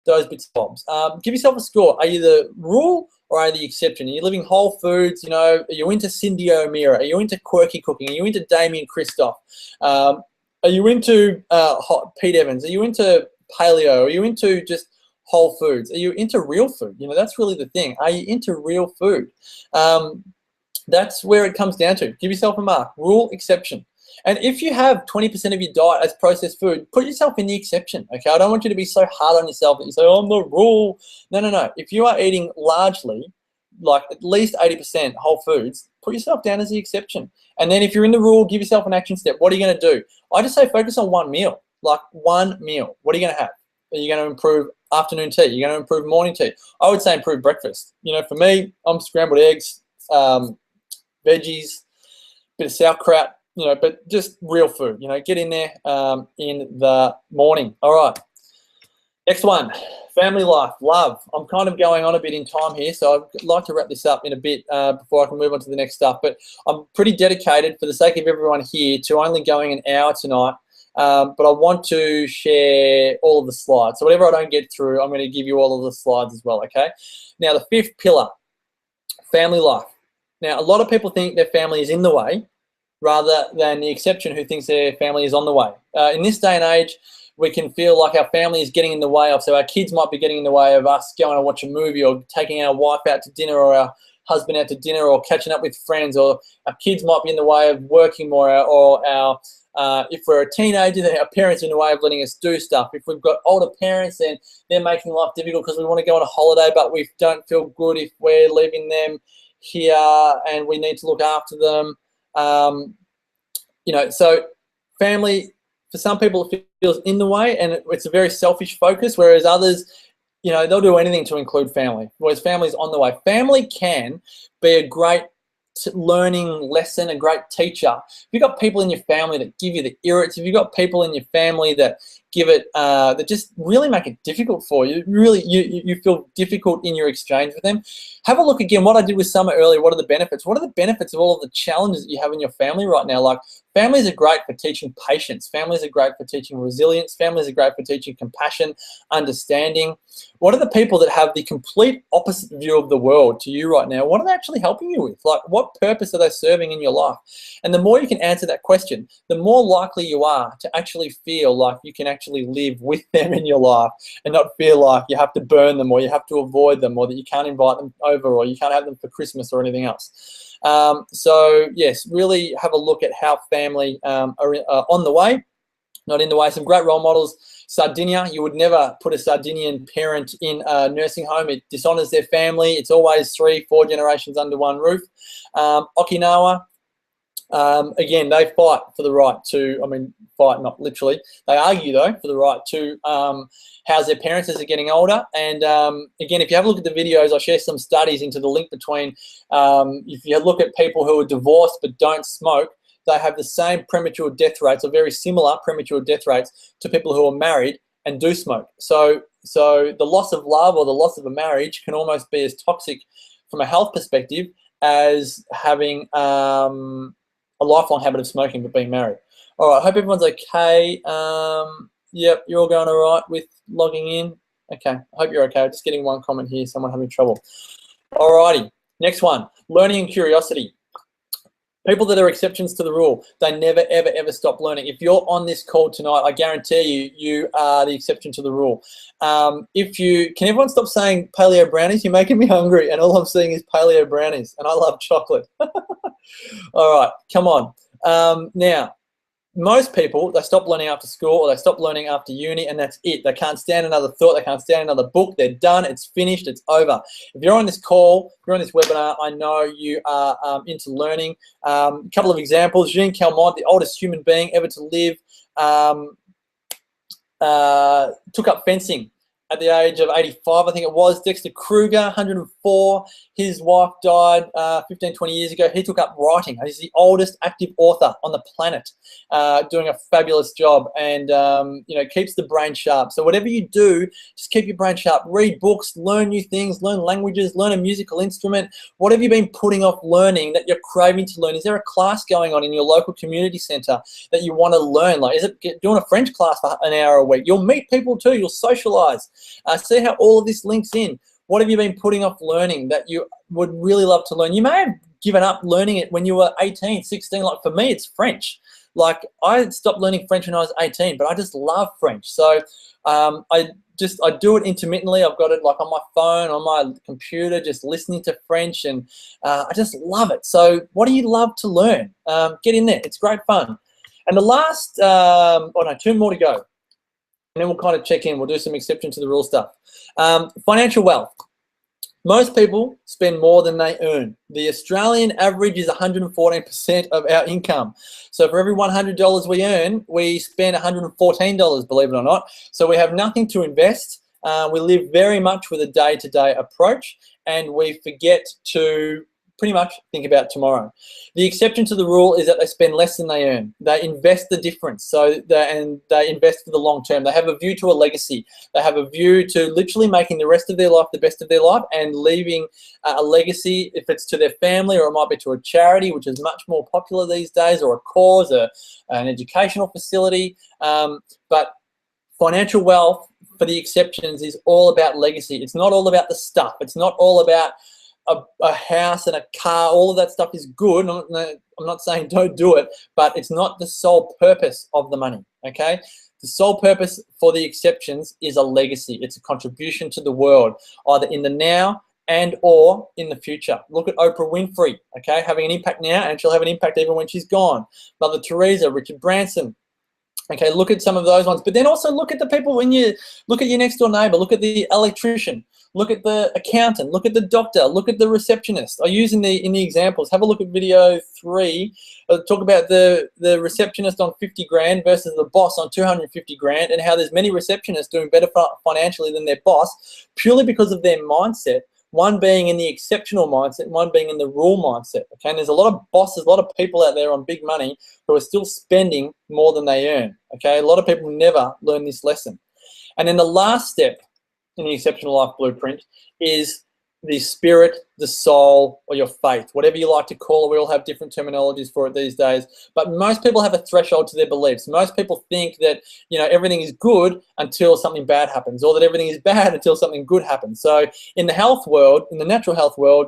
Those bits and bobs. Give yourself a score. Are you the rule or are you the exception? Are you living whole foods? You know, are you into Cindy O'Meara? Are you into quirky cooking? Are you into Damien Christoph? Are you into Pete Evans? Are you into paleo? Are you into just whole foods? Are you into real food? You know, that's really the thing. Are you into real food? That's where it comes down to. Give yourself a mark. Rule, exception. And if you have 20% of your diet as processed food, put yourself in the exception, okay? I don't want you to be so hard on yourself that you say, oh, I'm the rule. No, no, no. If you are eating largely, like at least 80% whole foods, put yourself down as the exception. And then if you're in the rule, give yourself an action step. What are you going to do? I just say focus on one meal, like one meal. What are you going to have? Are you going to improve afternoon tea? You're going to improve morning tea? I would say improve breakfast. You know, for me, I'm scrambled eggs, veggies, bit of sauerkraut, you know, but just real food, you know, get in there in the morning. All right. Next one, family life, love. I'm kind of going on a bit in time here, so I'd like to wrap this up in a bit before I can move on to the next stuff. But I'm pretty dedicated, for the sake of everyone here, to only going an hour tonight. But I want to share all of the slides. So whatever I don't get through, I'm going to give you all of the slides as well, okay? Now, the fifth pillar, family life. Now, a lot of people think their family is in the way, rather than the exception who thinks their family is on the way. In this day and age, we can feel like our family is getting in the way of, so our kids might be getting in the way of us going to watch a movie, or taking our wife out to dinner, or our husband out to dinner, or catching up with friends, or our kids might be in the way of working more, or our if we're a teenager, then our parents are in the way of letting us do stuff. If we've got older parents, then they're making life difficult because we want to go on a holiday, but we don't feel good if we're leaving them here and we need to look after them. You know, so family for some people it feels in the way, and it's a very selfish focus, whereas others, you know, they'll do anything to include family, whereas family's on the way. Family can be a great learning lesson, a great teacher. If you've got people in your family that give you the irrits, if you've got people in your family that give it, that just really make it difficult for you, really you feel difficult in your exchange with them, have a look again. What I did with Summer earlier, what are the benefits? What are the benefits of all of the challenges that you have in your family right now? Like, families are great for teaching patience. Families are great for teaching resilience. Families are great for teaching compassion, understanding. What are the people that have the complete opposite view of the world to you right now? What are they actually helping you with? Like, what purpose are they serving in your life? And the more you can answer that question, the more likely you are to actually feel like you can actually live with them in your life and not feel like you have to burn them, or you have to avoid them, or that you can't invite them over, or you can't have them for Christmas or anything else. So yes, really have a look at how family are on the way, not in the way. Some great role models. Sardinia, you would never put a Sardinian parent in a nursing home. It dishonors their family. It's always 3-4 generations under one roof. Okinawa, again, they fight for the right to, I mean, fight not literally, they argue though for the right to house their parents as they're getting older. And again, if you have a look at the videos, I'll share some studies into the link between, if you look at people who are divorced but don't smoke, they have the same premature death rates, or very similar premature death rates, to people who are married and do smoke. So the loss of love or the loss of a marriage can almost be as toxic from a health perspective as having a lifelong habit of smoking but being married. All right, hope everyone's okay. Yep, you're all going all right with logging in? Okay, I hope you're okay. Just getting one comment here, someone having trouble. All righty, next one, learning and curiosity. People that are exceptions to the rule, they never, ever, ever stop learning. If you're on this call tonight, I guarantee you, you are the exception to the rule. Can everyone stop saying paleo brownies? You're making me hungry, and all I'm seeing is paleo brownies, and I love chocolate. All right, come on. Now, most people, they stop learning after school, or they stop learning after uni, and that's it. They can't stand another thought. They can't stand another book. They're done. It's finished. It's over. If you're on this call, if you're on this webinar, I know you are into learning. A couple of examples. Jean Calment, the oldest human being ever to live, took up fencing at the age of 85, I think it was. Dexter Kruger, 104. His wife died 15, 20 years ago. He took up writing. He's the oldest active author on the planet, doing a fabulous job, and you know, keeps the brain sharp. So whatever you do, just keep your brain sharp. Read books, learn new things, learn languages, learn a musical instrument. What have you been putting off learning that you're craving to learn? Is there a class going on in your local community center that you want to learn? Like, is it doing a French class for an hour a week? You'll meet people too. You'll socialize. See how all of this links in. What have you been putting off learning that you would really love to learn? You may have given up learning it when you were 18, 16. Like for me, it's French. Like I stopped learning French when I was 18, but I just love French. So I do it intermittently. I've got it like on my phone, on my computer, just listening to French, and I just love it. So what do you love to learn? Get in there. It's great fun. And the last, two more to go. And then we'll kind of check in. We'll do some exception to the rule stuff. Financial wealth. Most people spend more than they earn. The Australian average is 114% of our income. So for every $100 we earn, we spend $114, believe it or not. So we have nothing to invest. We live very much with a day-to-day approach, and we forget to pretty much think about tomorrow. The exception to the rule is that they spend less than they earn. They invest the difference, and they invest for the long term. They have a view to a legacy. They have a view to literally making the rest of their life the best of their life and leaving a legacy, if it's to their family, or it might be to a charity, which is much more popular these days, or a cause, an educational facility. But financial wealth, for the exceptions, is all about legacy. It's not all about the stuff. It's not all about a house and a car. All of that stuff is good. I'm not saying don't do it, but it's not the sole purpose of the money, okay? The sole purpose for the exceptions is a legacy. It's a contribution to the world, either in the now and or in the future. Look at Oprah Winfrey, okay? Having an impact now, and she'll have an impact even when she's gone. Mother Teresa, Richard Branson. Okay, look at some of those ones. But then also look at the people, when you look at your next door neighbor, look at the electrician, Look at the accountant, look at the doctor, look at the receptionist. I use in the examples. Have a look at video 3. Talk about the receptionist on 50 grand versus the boss on 250 grand, and how there's many receptionists doing better financially than their boss purely because of their mindset. One being in the exceptional mindset, one being in the rule mindset. Okay, and there's a lot of bosses, a lot of people out there on big money who are still spending more than they earn. Okay, a lot of people never learn this lesson. And then the last step in the Exceptional Life Blueprint is the spirit, the soul, or your faith, whatever you like to call it. We all have different terminologies for it these days, but most people have a threshold to their beliefs. Most people think that, you know, everything is good until something bad happens, or that everything is bad until something good happens. So in the health world, in the natural health world,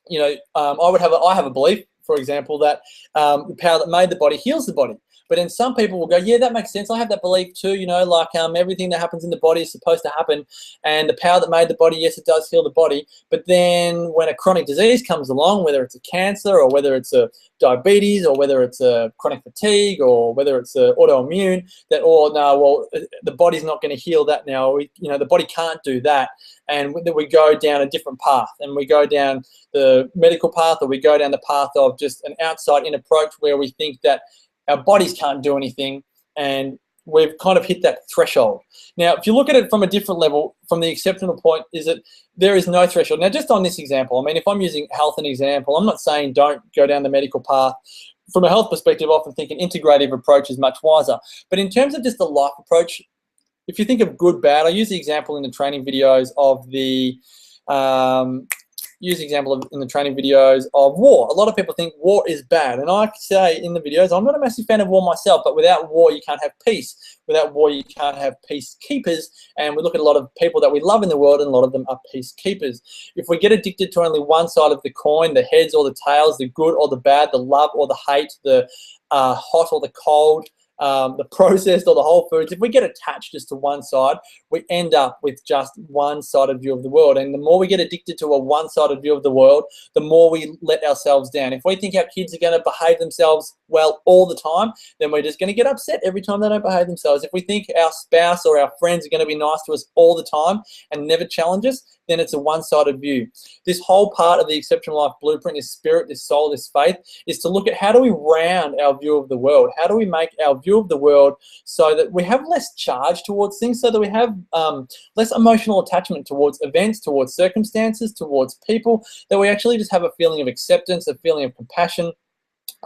you know, I have a belief, for example, that the power that made the body heals the body. But then some people will go, yeah, that makes sense. I have that belief too, you know, like everything that happens in the body is supposed to happen. And the power that made the body, yes, it does heal the body. But then when a chronic disease comes along, whether it's a cancer or whether it's a diabetes or whether it's a chronic fatigue or whether it's a autoimmune, that, oh, no, well, the body's not going to heal that now. You know, the body can't do that. And then we go down a different path, and we go down the medical path, or we go down the path of just an outside-in approach where we think that our bodies can't do anything, and we've kind of hit that threshold. Now, if you look at it from a different level, from the exceptional point, is that there is no threshold. Now, just on this example, I mean, if I'm using health as an example, I'm not saying don't go down the medical path. From a health perspective, I often think an integrative approach is much wiser. But in terms of just the life approach, if you think of good, bad, I use the example in the training videos of the in the training videos of war. A lot of people think war is bad, and I say in the videos, I'm not a massive fan of war myself, but without war you can't have peace. Without war you can't have peacekeepers, and we look at a lot of people that we love in the world, and a lot of them are peacekeepers. If we get addicted to only one side of the coin, the heads or the tails, the good or the bad, the love or the hate, the hot or the cold, the processed or the whole foods, if we get attached just to one side, we end up with just one-sided view of the world. And the more we get addicted to a one-sided view of the world, the more we let ourselves down. If we think our kids are going to behave themselves well all the time, then we're just going to get upset every time they don't behave themselves. If we think our spouse or our friends are going to be nice to us all the time and never challenge us, then it's a one-sided view. This whole part of the Exceptional Life Blueprint, this spirit, this soul, this faith, is to look at how do we round our view of the world? How do we make our view of the world so that we have less charge towards things, so that we have less emotional attachment towards events, towards circumstances, towards people, that we actually just have a feeling of acceptance, a feeling of compassion,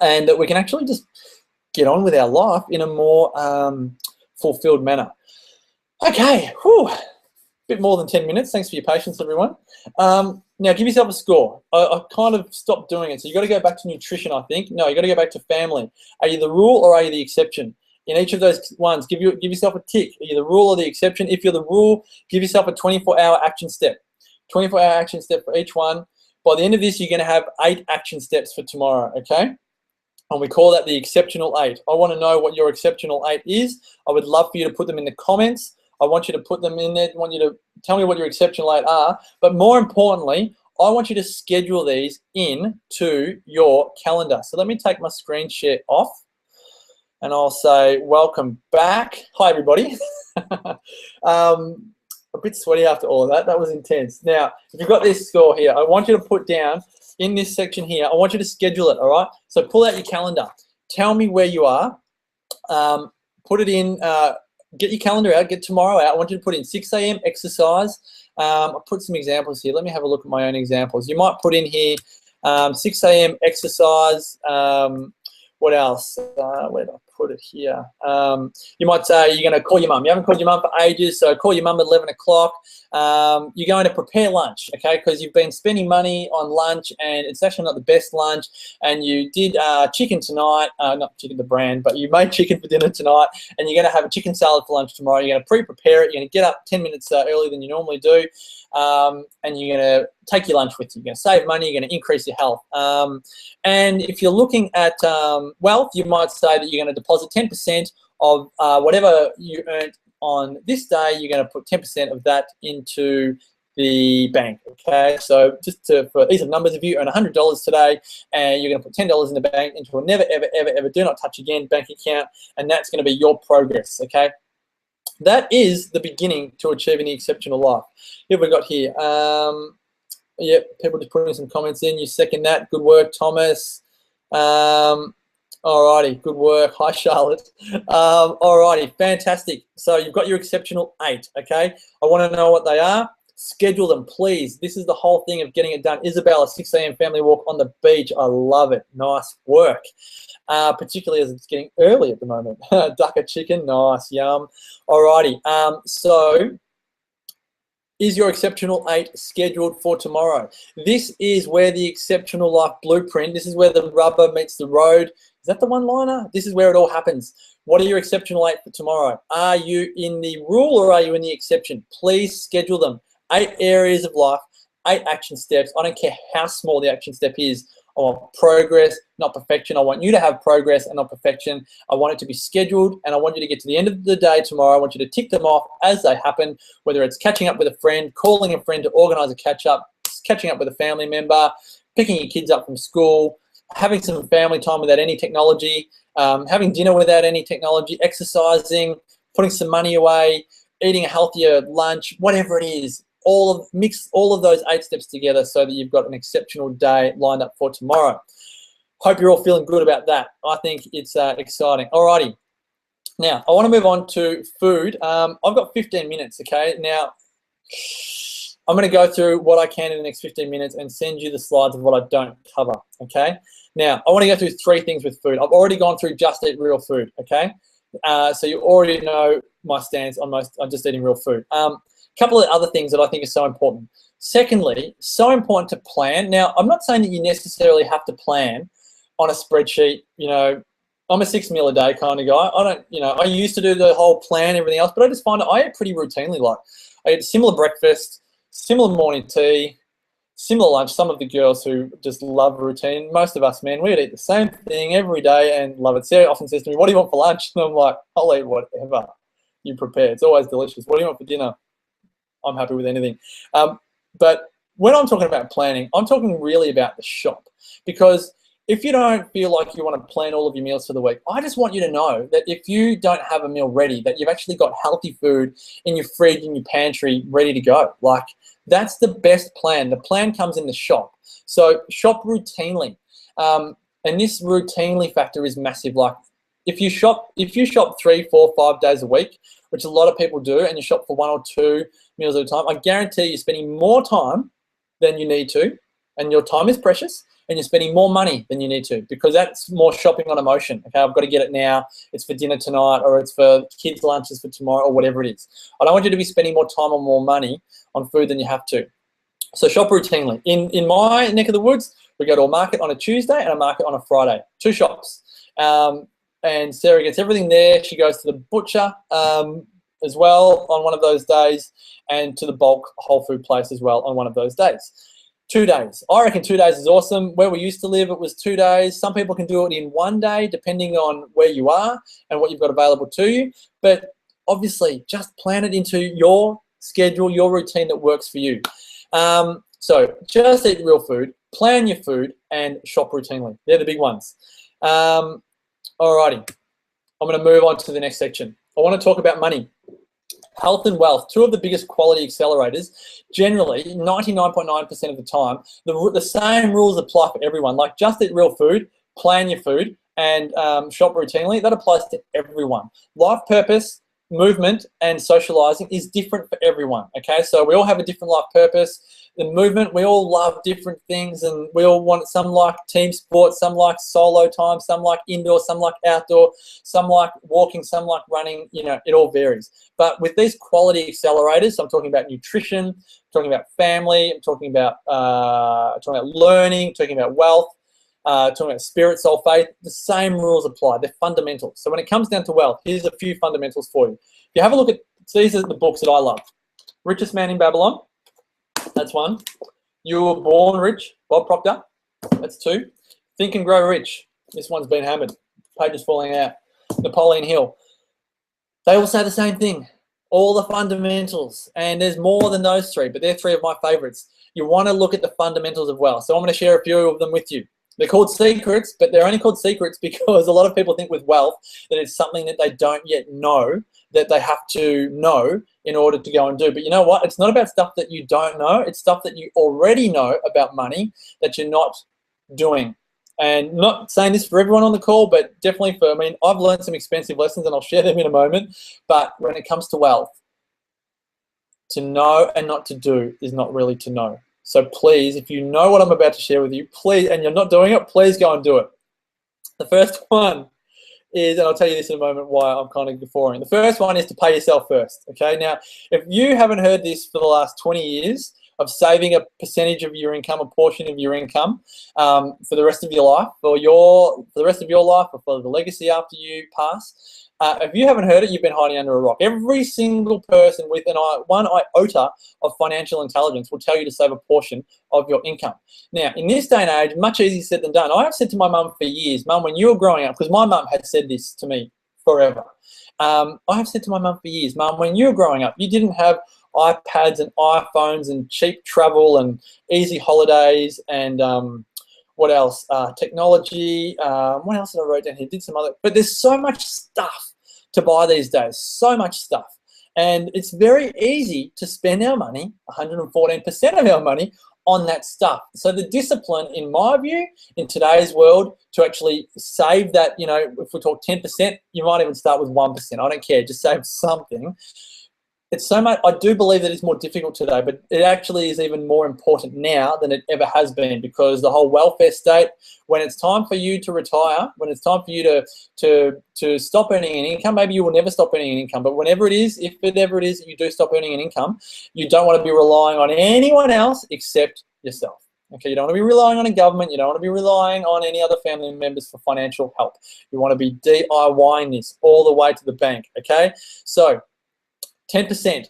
and that we can actually just get on with our life in a more fulfilled manner. Okay, whew. Bit more than 10 minutes. Thanks for your patience, everyone. Now, give yourself a score. I kind of stopped doing it. So you've got to go back to nutrition, I think. No, you've got to go back to family. Are you the rule or are you the exception? In each of those ones, give yourself a tick. Are you the rule or the exception? If you're the rule, give yourself a 24-hour action step. 24-hour action step for each one. By the end of this, you're going to have 8 action steps for tomorrow, okay? And we call that the exceptional 8. I want to know what your exceptional 8 is. I would love for you to put them in the comments. I want you to put them in there. I want you to tell me what your exceptional 8 are. But more importantly, I want you to schedule these into your calendar. So let me take my screen share off, and I'll say welcome back. Hi, everybody. A bit sweaty after all of that. That was intense. Now, if you've got this score here, I want you to put down in this section here, I want you to schedule it, all right? So pull out your calendar. Tell me where you are. Put it in. Get your calendar out, get tomorrow out. I want you to put in 6 a.m. exercise. I'll put some examples here. Let me have a look at my own examples. You might put in here 6 a.m. exercise. What else? Where did I put it here? You might say you're going to call your mum. You haven't called your mum for ages, so call your mum at 11 o'clock. You're going to prepare lunch, okay, because you've been spending money on lunch and it's actually not the best lunch, and you did chicken tonight, not chicken the brand, but you made chicken for dinner tonight, and you're going to have a chicken salad for lunch tomorrow. You're going to pre-prepare it. You're going to get up 10 minutes earlier than you normally do, and you're going to take your lunch with you. You're going to save money. You're going to increase your health. And if you're looking at wealth, you might say that you're going to deposit 10% of whatever you earned on this day. You're going to put 10% of that into the bank, okay? So just for ease of numbers, if you earn $100 today and you're going to put $10 in the bank into a never, ever, ever, ever do not touch again bank account, and that's going to be your progress, okay? That is the beginning to achieving the exceptional life. What have we got here? Yep, people just putting some comments in. You second that. Good work, Thomas. Alrighty, good work. Hi, Charlotte. Alrighty, fantastic. So you've got your exceptional 8, okay? I want to know what they are. Schedule them, please. This is the whole thing of getting it done. Isabella, 6 a.m. family walk on the beach. I love it. Nice work. Particularly as it's getting early at the moment. Duck a chicken, nice, yum. Alrighty, so is your exceptional 8 scheduled for tomorrow? This is where the exceptional life blueprint, this is where the rubber meets the road. Is that the one-liner? This is where it all happens. What are your exceptional 8 for tomorrow? Are you in the rule or are you in the exception? Please schedule them. 8 areas of life, 8 action steps. I don't care how small the action step is. I want progress, not perfection. I want you to have progress and not perfection. I want it to be scheduled, and I want you to get to the end of the day tomorrow. I want you to tick them off as they happen, whether it's catching up with a friend, calling a friend to organize a catch-up, catching up with a family member, picking your kids up from school, having some family time without any technology, having dinner without any technology, exercising, putting some money away, eating a healthier lunch, whatever it is. Mix all of those 8 steps together so that you've got an exceptional day lined up for tomorrow. Hope you're all feeling good about that. I think it's exciting. Alrighty. Now, I want to move on to food. I've got 15 minutes, okay? Now, I'm going to go through what I can in the next 15 minutes and send you the slides of what I don't cover, okay? Now, I want to go through 3 things with food. I've already gone through just eat real food, okay? So you already know my stance on just eating real food. Couple of other things that I think are so important. Secondly, so important to plan. Now, I'm not saying that you necessarily have to plan on a spreadsheet. You know, I'm a 6 meal a day kind of guy. I used to do the whole plan, everything else, but I just find I eat pretty routinely. Like, I eat a similar breakfast, similar morning tea, similar lunch. Some of the girls who just love routine. Most of us, man, we would eat the same thing every day and love it. Sarah often says to me, "What do you want for lunch?" And I'm like, "I'll eat whatever you prepare. It's always delicious. What do you want for dinner?" I'm happy with anything. But when I'm talking about planning, I'm talking really about the shop. Because if you don't feel like you want to plan all of your meals for the week, I just want you to know that if you don't have a meal ready, that you've actually got healthy food in your fridge, in your pantry, ready to go. Like, that's the best plan. The plan comes in the shop. So shop routinely. And this routinely factor is massive. Like, if you shop 3, 4, 5 days a week, which a lot of people do, and you shop for 1 or 2 meals at a time, I guarantee you're spending more time than you need to, and your time is precious, and you're spending more money than you need to, because that's more shopping on emotion. Okay, I've got to get it now, it's for dinner tonight, or it's for kids' lunches for tomorrow, or whatever it is. I don't want you to be spending more time or more money on food than you have to. So shop routinely. In my neck of the woods, we go to a market on a Tuesday and a market on a Friday. 2 shops. And Sarah gets everything there. She goes to the butcher as well on one of those days, and to the bulk whole food place as well on one of those days. 2 days. I reckon 2 days is awesome. Where we used to live, it was 2 days. Some people can do it in 1 day, depending on where you are and what you've got available to you. But obviously, just plan it into your schedule, your routine that works for you. So just eat real food, plan your food, and shop routinely. They're the big ones. Alrighty, I'm going to move on to the next section. I want to talk about money. Health and wealth, 2 of the biggest quality accelerators. Generally, 99.9% of the time, the same rules apply for everyone. Like, just eat real food, plan your food, and shop routinely. That applies to everyone. Life purpose, movement, and socializing is different for everyone, okay? So we all have a different life purpose. The movement, we all love different things, and we all want, some like team sports, some like solo time, some like indoor, some like outdoor, some like walking, some like running. You know, it all varies. But with these quality accelerators, so I'm talking about nutrition, I'm talking about family, I'm talking about learning, talking about wealth, talking about spirit, soul, faith, the same rules apply. They're fundamentals. So when it comes down to wealth, here's a few fundamentals for you. If you have a look at, these are the books that I love. Richest Man in Babylon. That's 1. You Were Born Rich, Bob Proctor. That's 2. Think and Grow Rich. This one's been hammered. Pages falling out. Napoleon Hill. They all say the same thing. All the fundamentals. And there's more than those 3, but they're 3 of my favorites. You want to look at the fundamentals of wealth. So I'm going to share a few of them with you. They're called secrets, but they're only called secrets because a lot of people think with wealth that it's something that they don't yet know that they have to know in order to go and do. But you know what? It's not about stuff that you don't know. It's stuff that you already know about money that you're not doing. And not saying this for everyone on the call, but definitely for, I mean, I've learned some expensive lessons and I'll share them in a moment. But when it comes to wealth, to know and not to do is not really to know. So please, if you know what I'm about to share with you, please, and you're not doing it, please go and do it. The first one is, and I'll tell you this in a moment why I'm kind of guffawing. The first one is to pay yourself first, okay? Now, if you haven't heard this for the last 20 years of saving a percentage of your income, a portion of your income for the rest of your life, for the rest of your life, or for the legacy after you pass, if you haven't heard it, you've been hiding under a rock. Every single person with one iota of financial intelligence will tell you to save a portion of your income. Now, in this day and age, much easier said than done. I have said to my mum for years, Mum, when you were growing up, because my mum had said this to me forever. I have said to my mum for years, Mum, when you were growing up, you didn't have iPads and iPhones and cheap travel and easy holidays and what else? Technology. What else did I write down here? Did some other, but there's so much stuff to buy these days. So much stuff, and it's very easy to spend our money, 114% of our money, on that stuff. So the discipline, in my view, in today's world, to actually save that, you know, if we talk 10%, you might even start with 1%. I don't care. Just save something. It's so much. I do believe that it's more difficult today, but it actually is even more important now than it ever has been, because the whole welfare state, when it's time for you to retire, when it's time for you to stop earning an income, maybe you will never stop earning an income, but whenever it is, if it ever it is that you do stop earning an income, you don't want to be relying on anyone else except yourself. Okay, you don't want to be relying on a government. You don't want to be relying on any other family members for financial help. You want to be DIYing this all the way to the bank. Okay, so 10%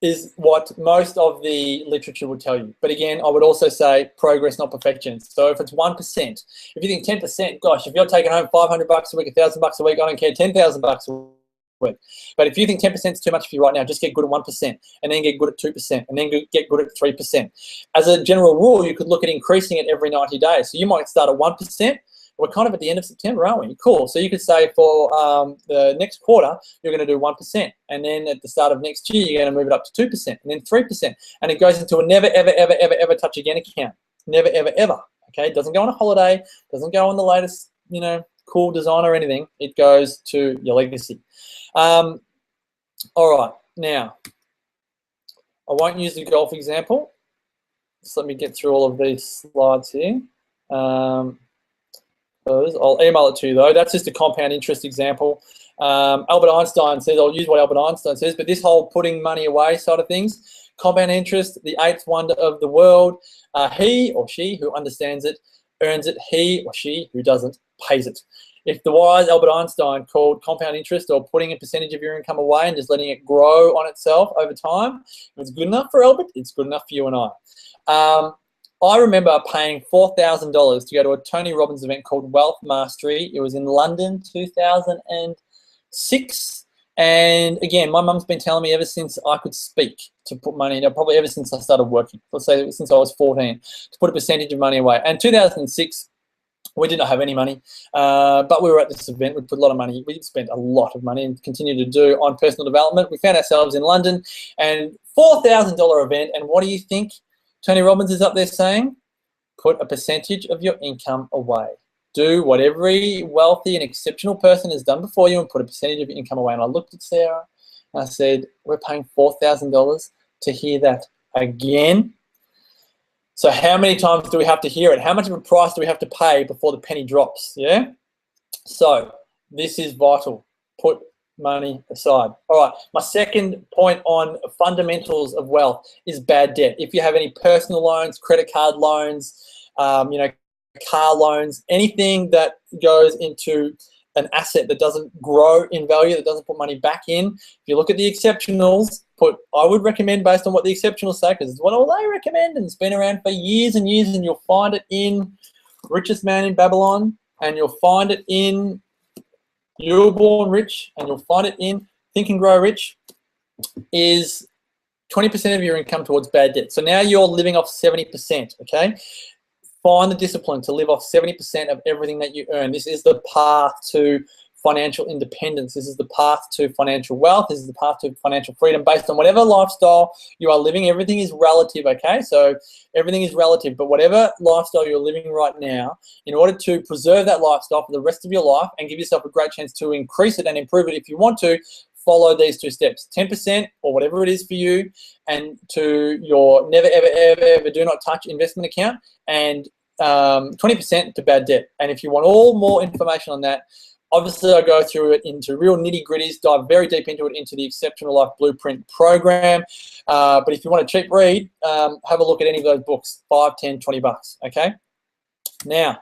is what most of the literature would tell you. But again, I would also say progress, not perfection. So if it's 1%, if you think 10%, gosh, if you're taking home $500 a week, $1,000 a week, I don't care, $10,000 a week. But if you think 10% is too much for you right now, just get good at 1%, and then get good at 2%, and then get good at 3%. As a general rule, you could look at increasing it every 90 days. So you might start at 1%. We're kind of at the end of September, aren't we? Cool. So you could say for the next quarter, you're going to do 1%. And then at the start of next year, you're going to move it up to 2%, and then 3%. And it goes into a never, ever, ever, ever, ever touch again account. Never, ever, ever. Okay? It doesn't go on a holiday. Doesn't go on the latest, you know, cool design or anything. It goes to your legacy. All right. Now, I won't use the golf example. Just let me get through all of these slides here. I'll email it to you though. That's just a compound interest example. Albert Einstein says, I'll use what Albert Einstein says, but this whole putting money away side of things, compound interest, the eighth wonder of the world. He or she who understands it earns it. He or she who doesn't pays it. If the wise Albert Einstein called compound interest, or putting a percentage of your income away and just letting it grow on itself over time, if it's good enough for Albert, it's good enough for you and I. I remember paying $4,000 to go to a Tony Robbins event called Wealth Mastery. It was in London, 2006. And again, my mum's been telling me ever since I could speak to put money in, probably ever since I started working, let's say since I was 14, to put a percentage of money away. And 2006, we did not have any money, but we were at this event. We put a lot of money. We spent a lot of money and continue to do on personal development. We found ourselves in London, and $4,000 event. And what do you think Tony Robbins is up there saying? Put a percentage of your income away. Do what every wealthy and exceptional person has done before you and put a percentage of your income away. And I looked at Sarah and I said, we're paying $4,000 to hear that again. So how many times do we have to hear it? How much of a price do we have to pay before the penny drops? Yeah. So this is vital. Put money aside. All right. My second point on fundamentals of wealth is bad debt. If you have any personal loans, credit card loans, you know, car loans, anything that goes into an asset that doesn't grow in value, that doesn't put money back in. If you look at the exceptionals, I would recommend based on what the exceptionals say, because it's what all they recommend, and it's been around for years and years, and you'll find it in Richest Man in Babylon, and you'll find it in You Were Born Rich, and you'll find it in Think and Grow Rich, is 20% of your income towards bad debt. So now you're living off 70%, okay? Find the discipline to live off 70% of everything that you earn. This is the path to financial independence. This is the path to financial wealth. This is the path to financial freedom based on whatever lifestyle you are living. Everything is relative, okay? So everything is relative, but whatever lifestyle you're living right now, in order to preserve that lifestyle for the rest of your life and give yourself a great chance to increase it and improve it if you want to, follow these 2 steps: 10% or whatever it is for you, and to your never, ever, ever, ever do not touch investment account, and 20% to bad debt. And if you want all more information on that, obviously I go through it into real nitty gritties, dive very deep into it into the Exceptional Life Blueprint program. But if you want a cheap read, have a look at any of those books, 5, 10, 20 bucks, okay? Now,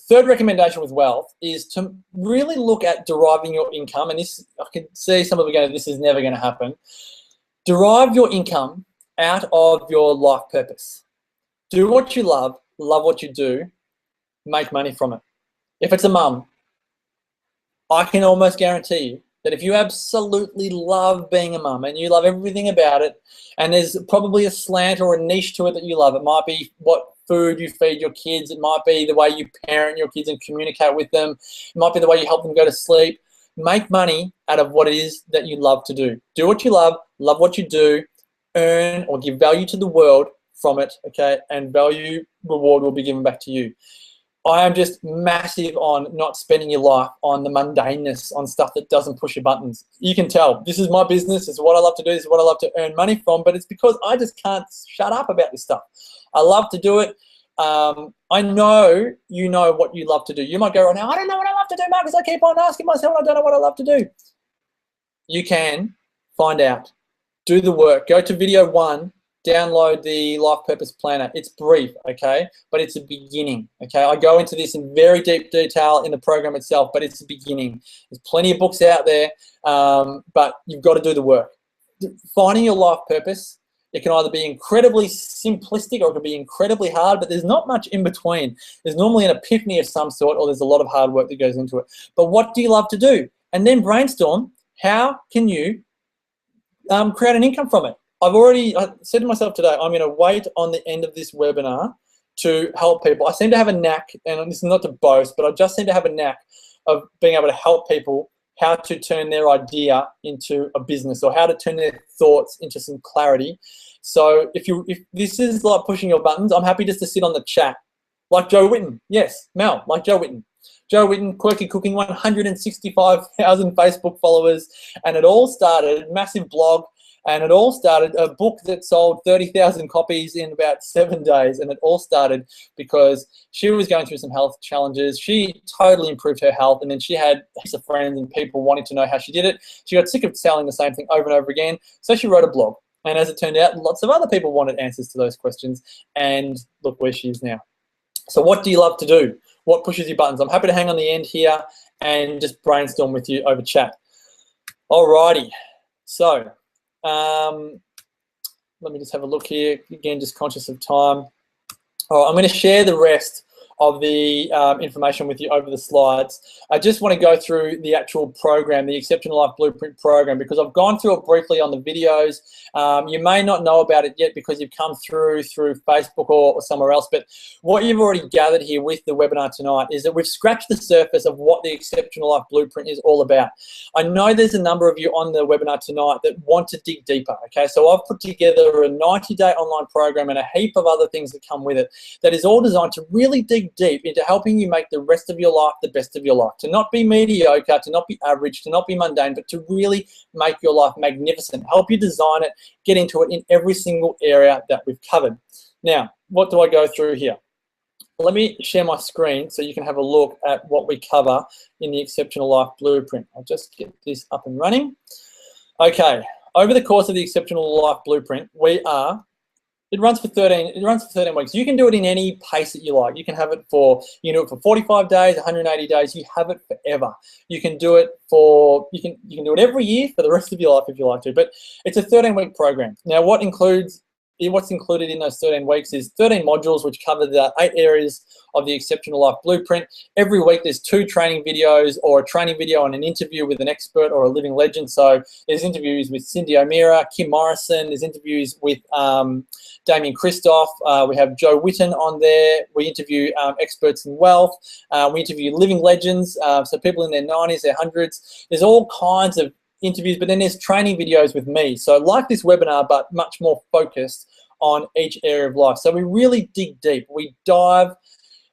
third recommendation with wealth is to really look at deriving your income. And this, I can see some of you going, this is never going to happen. Derive your income out of your life purpose. Do what you love what you do, make money from it. If it's a mum, I can almost guarantee you that if you absolutely love being a mum and you love everything about it, and there's probably a slant or a niche to it that you love, it might be what food you feed your kids, it might be the way you parent your kids and communicate with them, it might be the way you help them go to sleep. Make money out of what it is that you love to do. Do what you love what you do, earn or give value to the world from it, okay? And value, reward will be given back to you. I am just massive on not spending your life on the mundaneness, on stuff that doesn't push your buttons. You can tell, this is my business, this is what I love to do, this is what I love to earn money from, but it's because I just can't shut up about this stuff. I love to do it. I know you know what you love to do. You might go right now, I don't know what I love to do, Marcus. I keep on asking myself, I don't know what I love to do. You can find out. Do the work. Go to video 1. Download the Life Purpose Planner. It's brief, okay, but it's a beginning, okay? I go into this in very deep detail in the program itself, but it's a beginning. There's plenty of books out there, but you've got to do the work. Finding your life purpose, it can either be incredibly simplistic or it can be incredibly hard, but there's not much in between. There's normally an epiphany of some sort, or there's a lot of hard work that goes into it. But what do you love to do? And then brainstorm, how can you create an income from it? I said to myself today, I'm going to wait on the end of this webinar to help people. I seem to have a knack, and this is not to boast, but I just seem to have a knack of being able to help people how to turn their idea into a business, or how to turn their thoughts into some clarity. So if this is like pushing your buttons, I'm happy just to sit on the chat. Like Joe Witten. Yes, Mel, like Joe Witten. Joe Witten, Quirky Cooking, 165,000 Facebook followers, and it all started, massive blog, and it all started, a book that sold 30,000 copies in about 7 days. And it all started because she was going through some health challenges. She totally improved her health. And then she had heaps of friends and people wanting to know how she did it. She got sick of selling the same thing over and over again. So she wrote a blog. And as it turned out, lots of other people wanted answers to those questions. And look where she is now. So what do you love to do? What pushes your buttons? I'm happy to hang on the end here and just brainstorm with you over chat. Alrighty. So, let me just have a look here. Again, just conscious of time. All right, I'm going to share the rest of the information with you over the slides. I just want to go through the actual program, the Exceptional Life Blueprint program, because I've gone through it briefly on the videos. You may not know about it yet because you've come through Facebook or somewhere else, but what you've already gathered here with the webinar tonight is that we've scratched the surface of what the Exceptional Life Blueprint is all about. I know there's a number of you on the webinar tonight that want to dig deeper, okay? So I've put together a 90-day online program and a heap of other things that come with it that is all designed to really dig deep into helping you make the rest of your life the best of your life, to not be mediocre, to not be average, to not be mundane, but to really make your life magnificent, help you design it, get into it in every single area that we've covered. Now, what do I go through here? Let me share my screen so you can have a look at what we cover in the Exceptional Life Blueprint. I'll just get this up and running. Okay, over the course of the Exceptional Life Blueprint, it runs for 13 weeks. You can do it in any pace that you like. You can have it for, you can do it for 45 days, 180 days. You have it forever. You can do it for, you can do it every year for the rest of your life if you like to, but it's a 13-week program. Now, what includes what's included in those 13 weeks is 13 modules, which cover the 8 areas of the Exceptional Life Blueprint. Every week there's 2 training videos, or a training video and an interview with an expert or a living legend. So there's interviews with Cindy O'Meara, Kim Morrison, there's interviews with Damien Christoph, we have Joe Witten on there, we interview experts in wealth, we interview living legends, so people in their 90s, their 100s. There's all kinds of interviews, but then there's training videos with me. So like this webinar, but much more focused on each area of life. So we really dig deep. We dive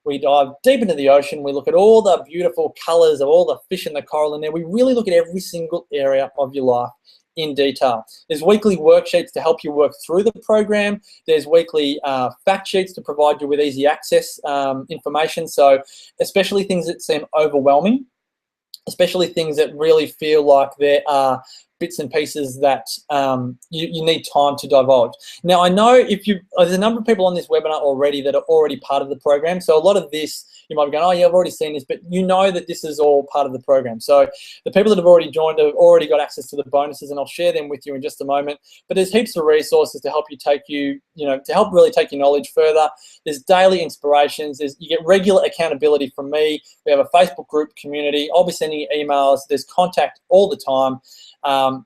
deep into the ocean. We look at all the beautiful colors of all the fish and the coral in there. We really look at every single area of your life in detail. There's weekly worksheets to help you work through the program. There's weekly fact sheets to provide you with easy access information. So especially things that seem overwhelming, especially things that really feel like there are bits and pieces that you need time to divulge. Now, I know there's a number of people on this webinar already that are already part of the program. So a lot of this, you might be going, oh yeah, I've already seen this, but you know that this is all part of the program. So the people that have already joined have already got access to the bonuses, and I'll share them with you in just a moment. But there's heaps of resources to help you to help really take your knowledge further. There's daily inspirations. You get regular accountability from me. We have a Facebook group community. I'll be sending you emails. There's contact all the time.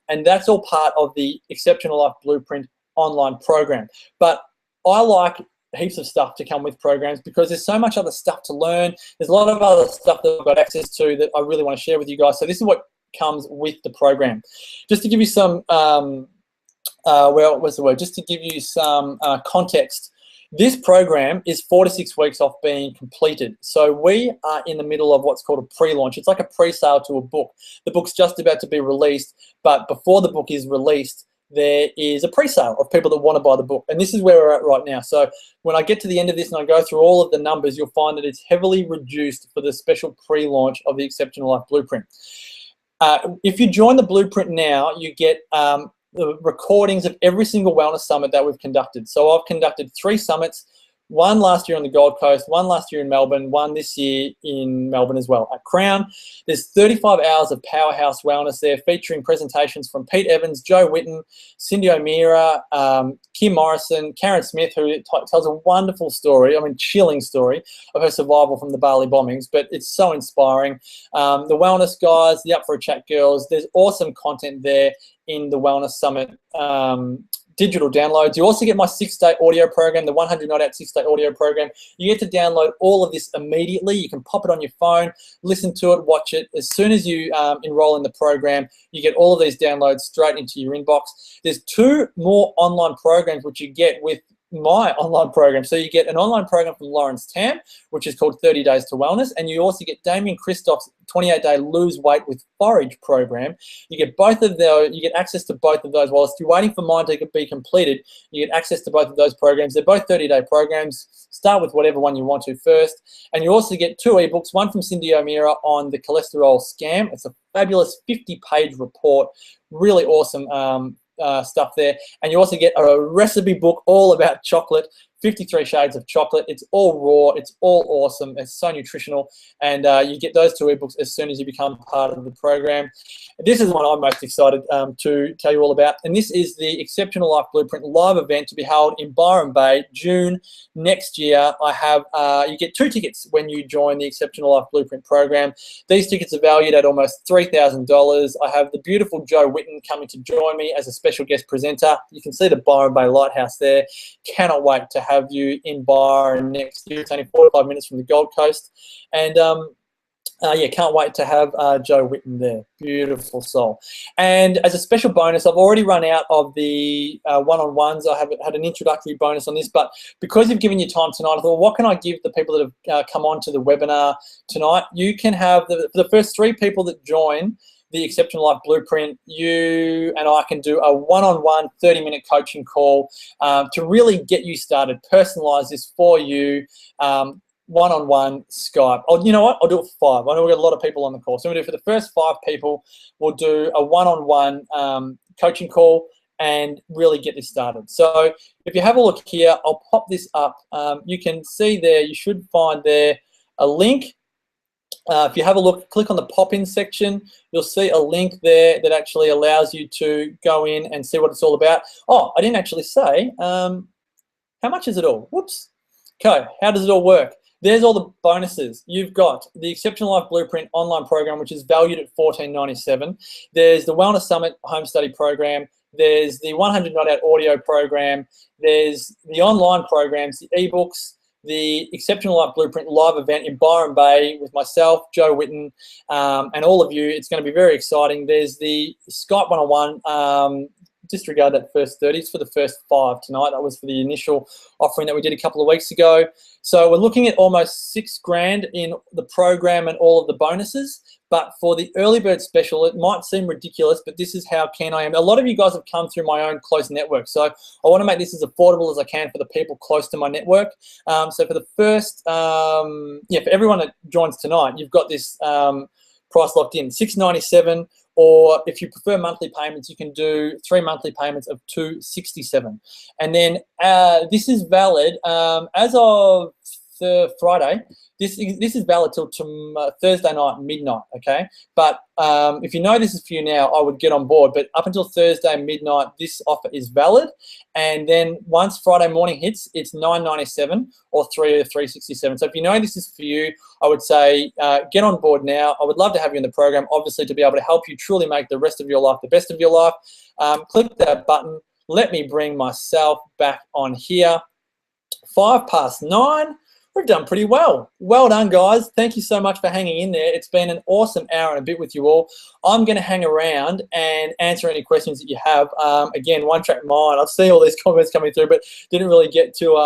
And that's all part of the Exceptional Life Blueprint online program. But I like heaps of stuff to come with programs because there's so much other stuff to learn. There's a lot of other stuff that I've got access to that I really want to share with you guys. So this is what comes with the program. Just to give you some, Just to give you some context. This program is 4 to 6 weeks off being completed. So we are in the middle of what's called a pre-launch. It's like a pre-sale to a book. The book's just about to be released, but before the book is released, there is a pre-sale of people that want to buy the book. And this is where we're at right now. So when I get to the end of this and I go through all of the numbers, you'll find that it's heavily reduced for the special pre-launch of the Exceptional Life Blueprint. If you join the Blueprint now, you get the recordings of every single wellness summit that we've conducted. So I've conducted 3 summits, one last year on the Gold Coast, one last year in Melbourne, one this year in Melbourne as well at Crown. There's 35 hours of powerhouse wellness there, featuring presentations from Pete Evans, Joe Witten, Cindy O'Meara, Kim Morrison, Karen Smith, who tells a wonderful story, chilling story of her survival from the Bali bombings, but it's so inspiring. The wellness guys, the Up for a Chat girls, there's awesome content there in the Wellness Summit digital downloads. You also get my 6-day audio program, the 100 Night Out 6-day audio program. You get to download all of this immediately. You can pop it on your phone, listen to it, watch it. As soon as you enroll in the program, you get all of these downloads straight into your inbox. There's 2 more online programs which you get with my online program. So you get an online program from Lawrence Tam, which is called 30 Days to Wellness, and you also get Damien Christoph's 28-day Lose Weight with Forage program. You get both of those. You get access to both of those. Whilst you're waiting for mine to be completed, you get access to both of those programs. They're both 30-day programs. Start with whatever one you want to first. And you also get 2 ebooks, one from Cindy O'Meara on the cholesterol scam. It's a fabulous 50-page report, really awesome stuff there. And you also get a recipe book all about chocolate, 53 shades of chocolate. It's all raw, it's all awesome, it's so nutritional, and you get those 2 ebooks as soon as you become part of the program. This is one I'm most excited to tell you all about, and this is the Exceptional Life Blueprint live event to be held in Byron Bay, June next year. I have you get 2 tickets when you join the Exceptional Life Blueprint program. These tickets are valued at almost $3,000. I have the beautiful Joe Witten coming to join me as a special guest presenter. You can see the Byron Bay Lighthouse there. Cannot wait to have you in Byron next year. It's only 45 minutes from the Gold Coast, and yeah, can't wait to have Joe Witten there. Beautiful soul. And as a special bonus, I've already run out of the one-on-ones. I haven't had an introductory bonus on this, but because you've given your time tonight, I thought, what can I give the people that have come on to the webinar tonight? You can have the first 3 people that join the Exceptional Life Blueprint, you and I can do a one-on-one 30-minute coaching call to really get you started, personalize this for you, one-on-one Skype. Oh, you know what? I'll do it for 5. I know we've got a lot of people on the call. So we'll do for the first 5 people, we'll do a one-on-one coaching call and really get this started. So if you have a look here, I'll pop this up. You can see there, you should find there a link If you have a look, click on the pop-in section, you'll see a link there that actually allows you to go in and see what it's all about. Oh, I didn't actually say, how much is it all? Whoops. Okay, how does it all work? There's all the bonuses. You've got the Exceptional Life Blueprint online program, which is valued at $14.97. There's the Wellness Summit home study program. There's the 100 Not Out audio program. There's the online programs, the ebooks, the Exceptional Life Blueprint live event in Byron Bay with myself, Joe Witten, and all of you. It's going to be very exciting. There's the Skype 101. Disregard that first 30. It's for the first 5 tonight. That was for the initial offering that we did a couple of weeks ago. So we're looking at almost $6,000 in the program and all of the bonuses. But for the early bird special, it might seem ridiculous, but this is how keen I am. A lot of you guys have come through my own close network. So I want to make this as affordable as I can for the people close to my network. So for the first, for everyone that joins tonight, you've got this price locked in, $697. Or if you prefer monthly payments, you can do 3 monthly payments of $267. And then this is valid as of Friday. This is valid till Thursday night, midnight, okay? But if you know this is for you now, I would get on board. But up until Thursday midnight, this offer is valid. And then once Friday morning hits, it's $997 or $367. So if you know this is for you, I would say get on board now. I would love to have you in the program, obviously, to be able to help you truly make the rest of your life the best of your life. Click that button. Let me bring myself back on here. 9:05. We've done pretty well. Well done, guys. Thank you so much for hanging in there. It's been an awesome hour and a bit with you all. I'm going to hang around and answer any questions that you have. Again, one track mind. I've seen all these comments coming through, but didn't really get to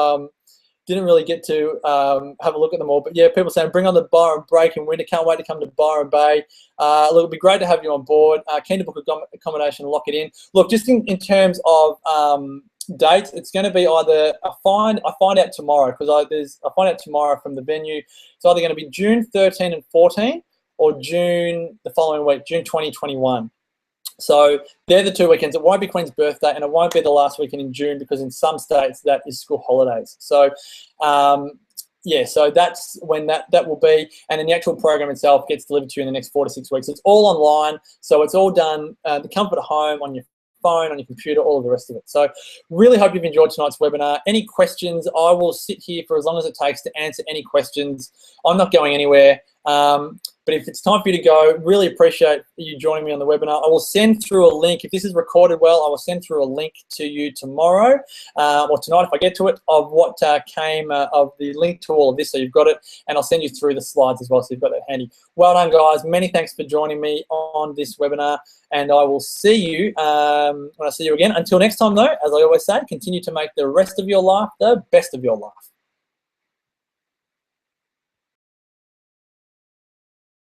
have a look at them all. But yeah, people saying bring on the Byron break in winter. Can't wait to come to Byron Bay. Look, it'd be great to have you on board. Keen to book accommodation, lock it in. Look, just in terms of dates, it's going to be either I find out tomorrow because I find out tomorrow from the venue. It's either going to be June 13 and 14 or June the following week, June 2021. So they're the 2 weekends. It won't be Queen's birthday and it won't be the last weekend in June because in some states that is school holidays. So yeah, so that's when that will be, and then the actual program itself gets delivered to you in the next 4 to 6 weeks. It's all online, so it's all done the comfort of home on your phone, on your computer, all of the rest of it. So really hope you've enjoyed tonight's webinar. Any questions, I will sit here for as long as it takes to answer any questions. I'm not going anywhere. But if it's time for you to go, really appreciate you joining me on the webinar. I will send through a link. If this is recorded well, I will send through a link to you tomorrow or tonight if I get to it, of what came of the link to all of this. So you've got it, and I'll send you through the slides as well, so you've got that handy. Well done, guys. Many thanks for joining me on this webinar, and I will see you when I see you again. Until next time, though, as I always say, continue to make the rest of your life the best of your life.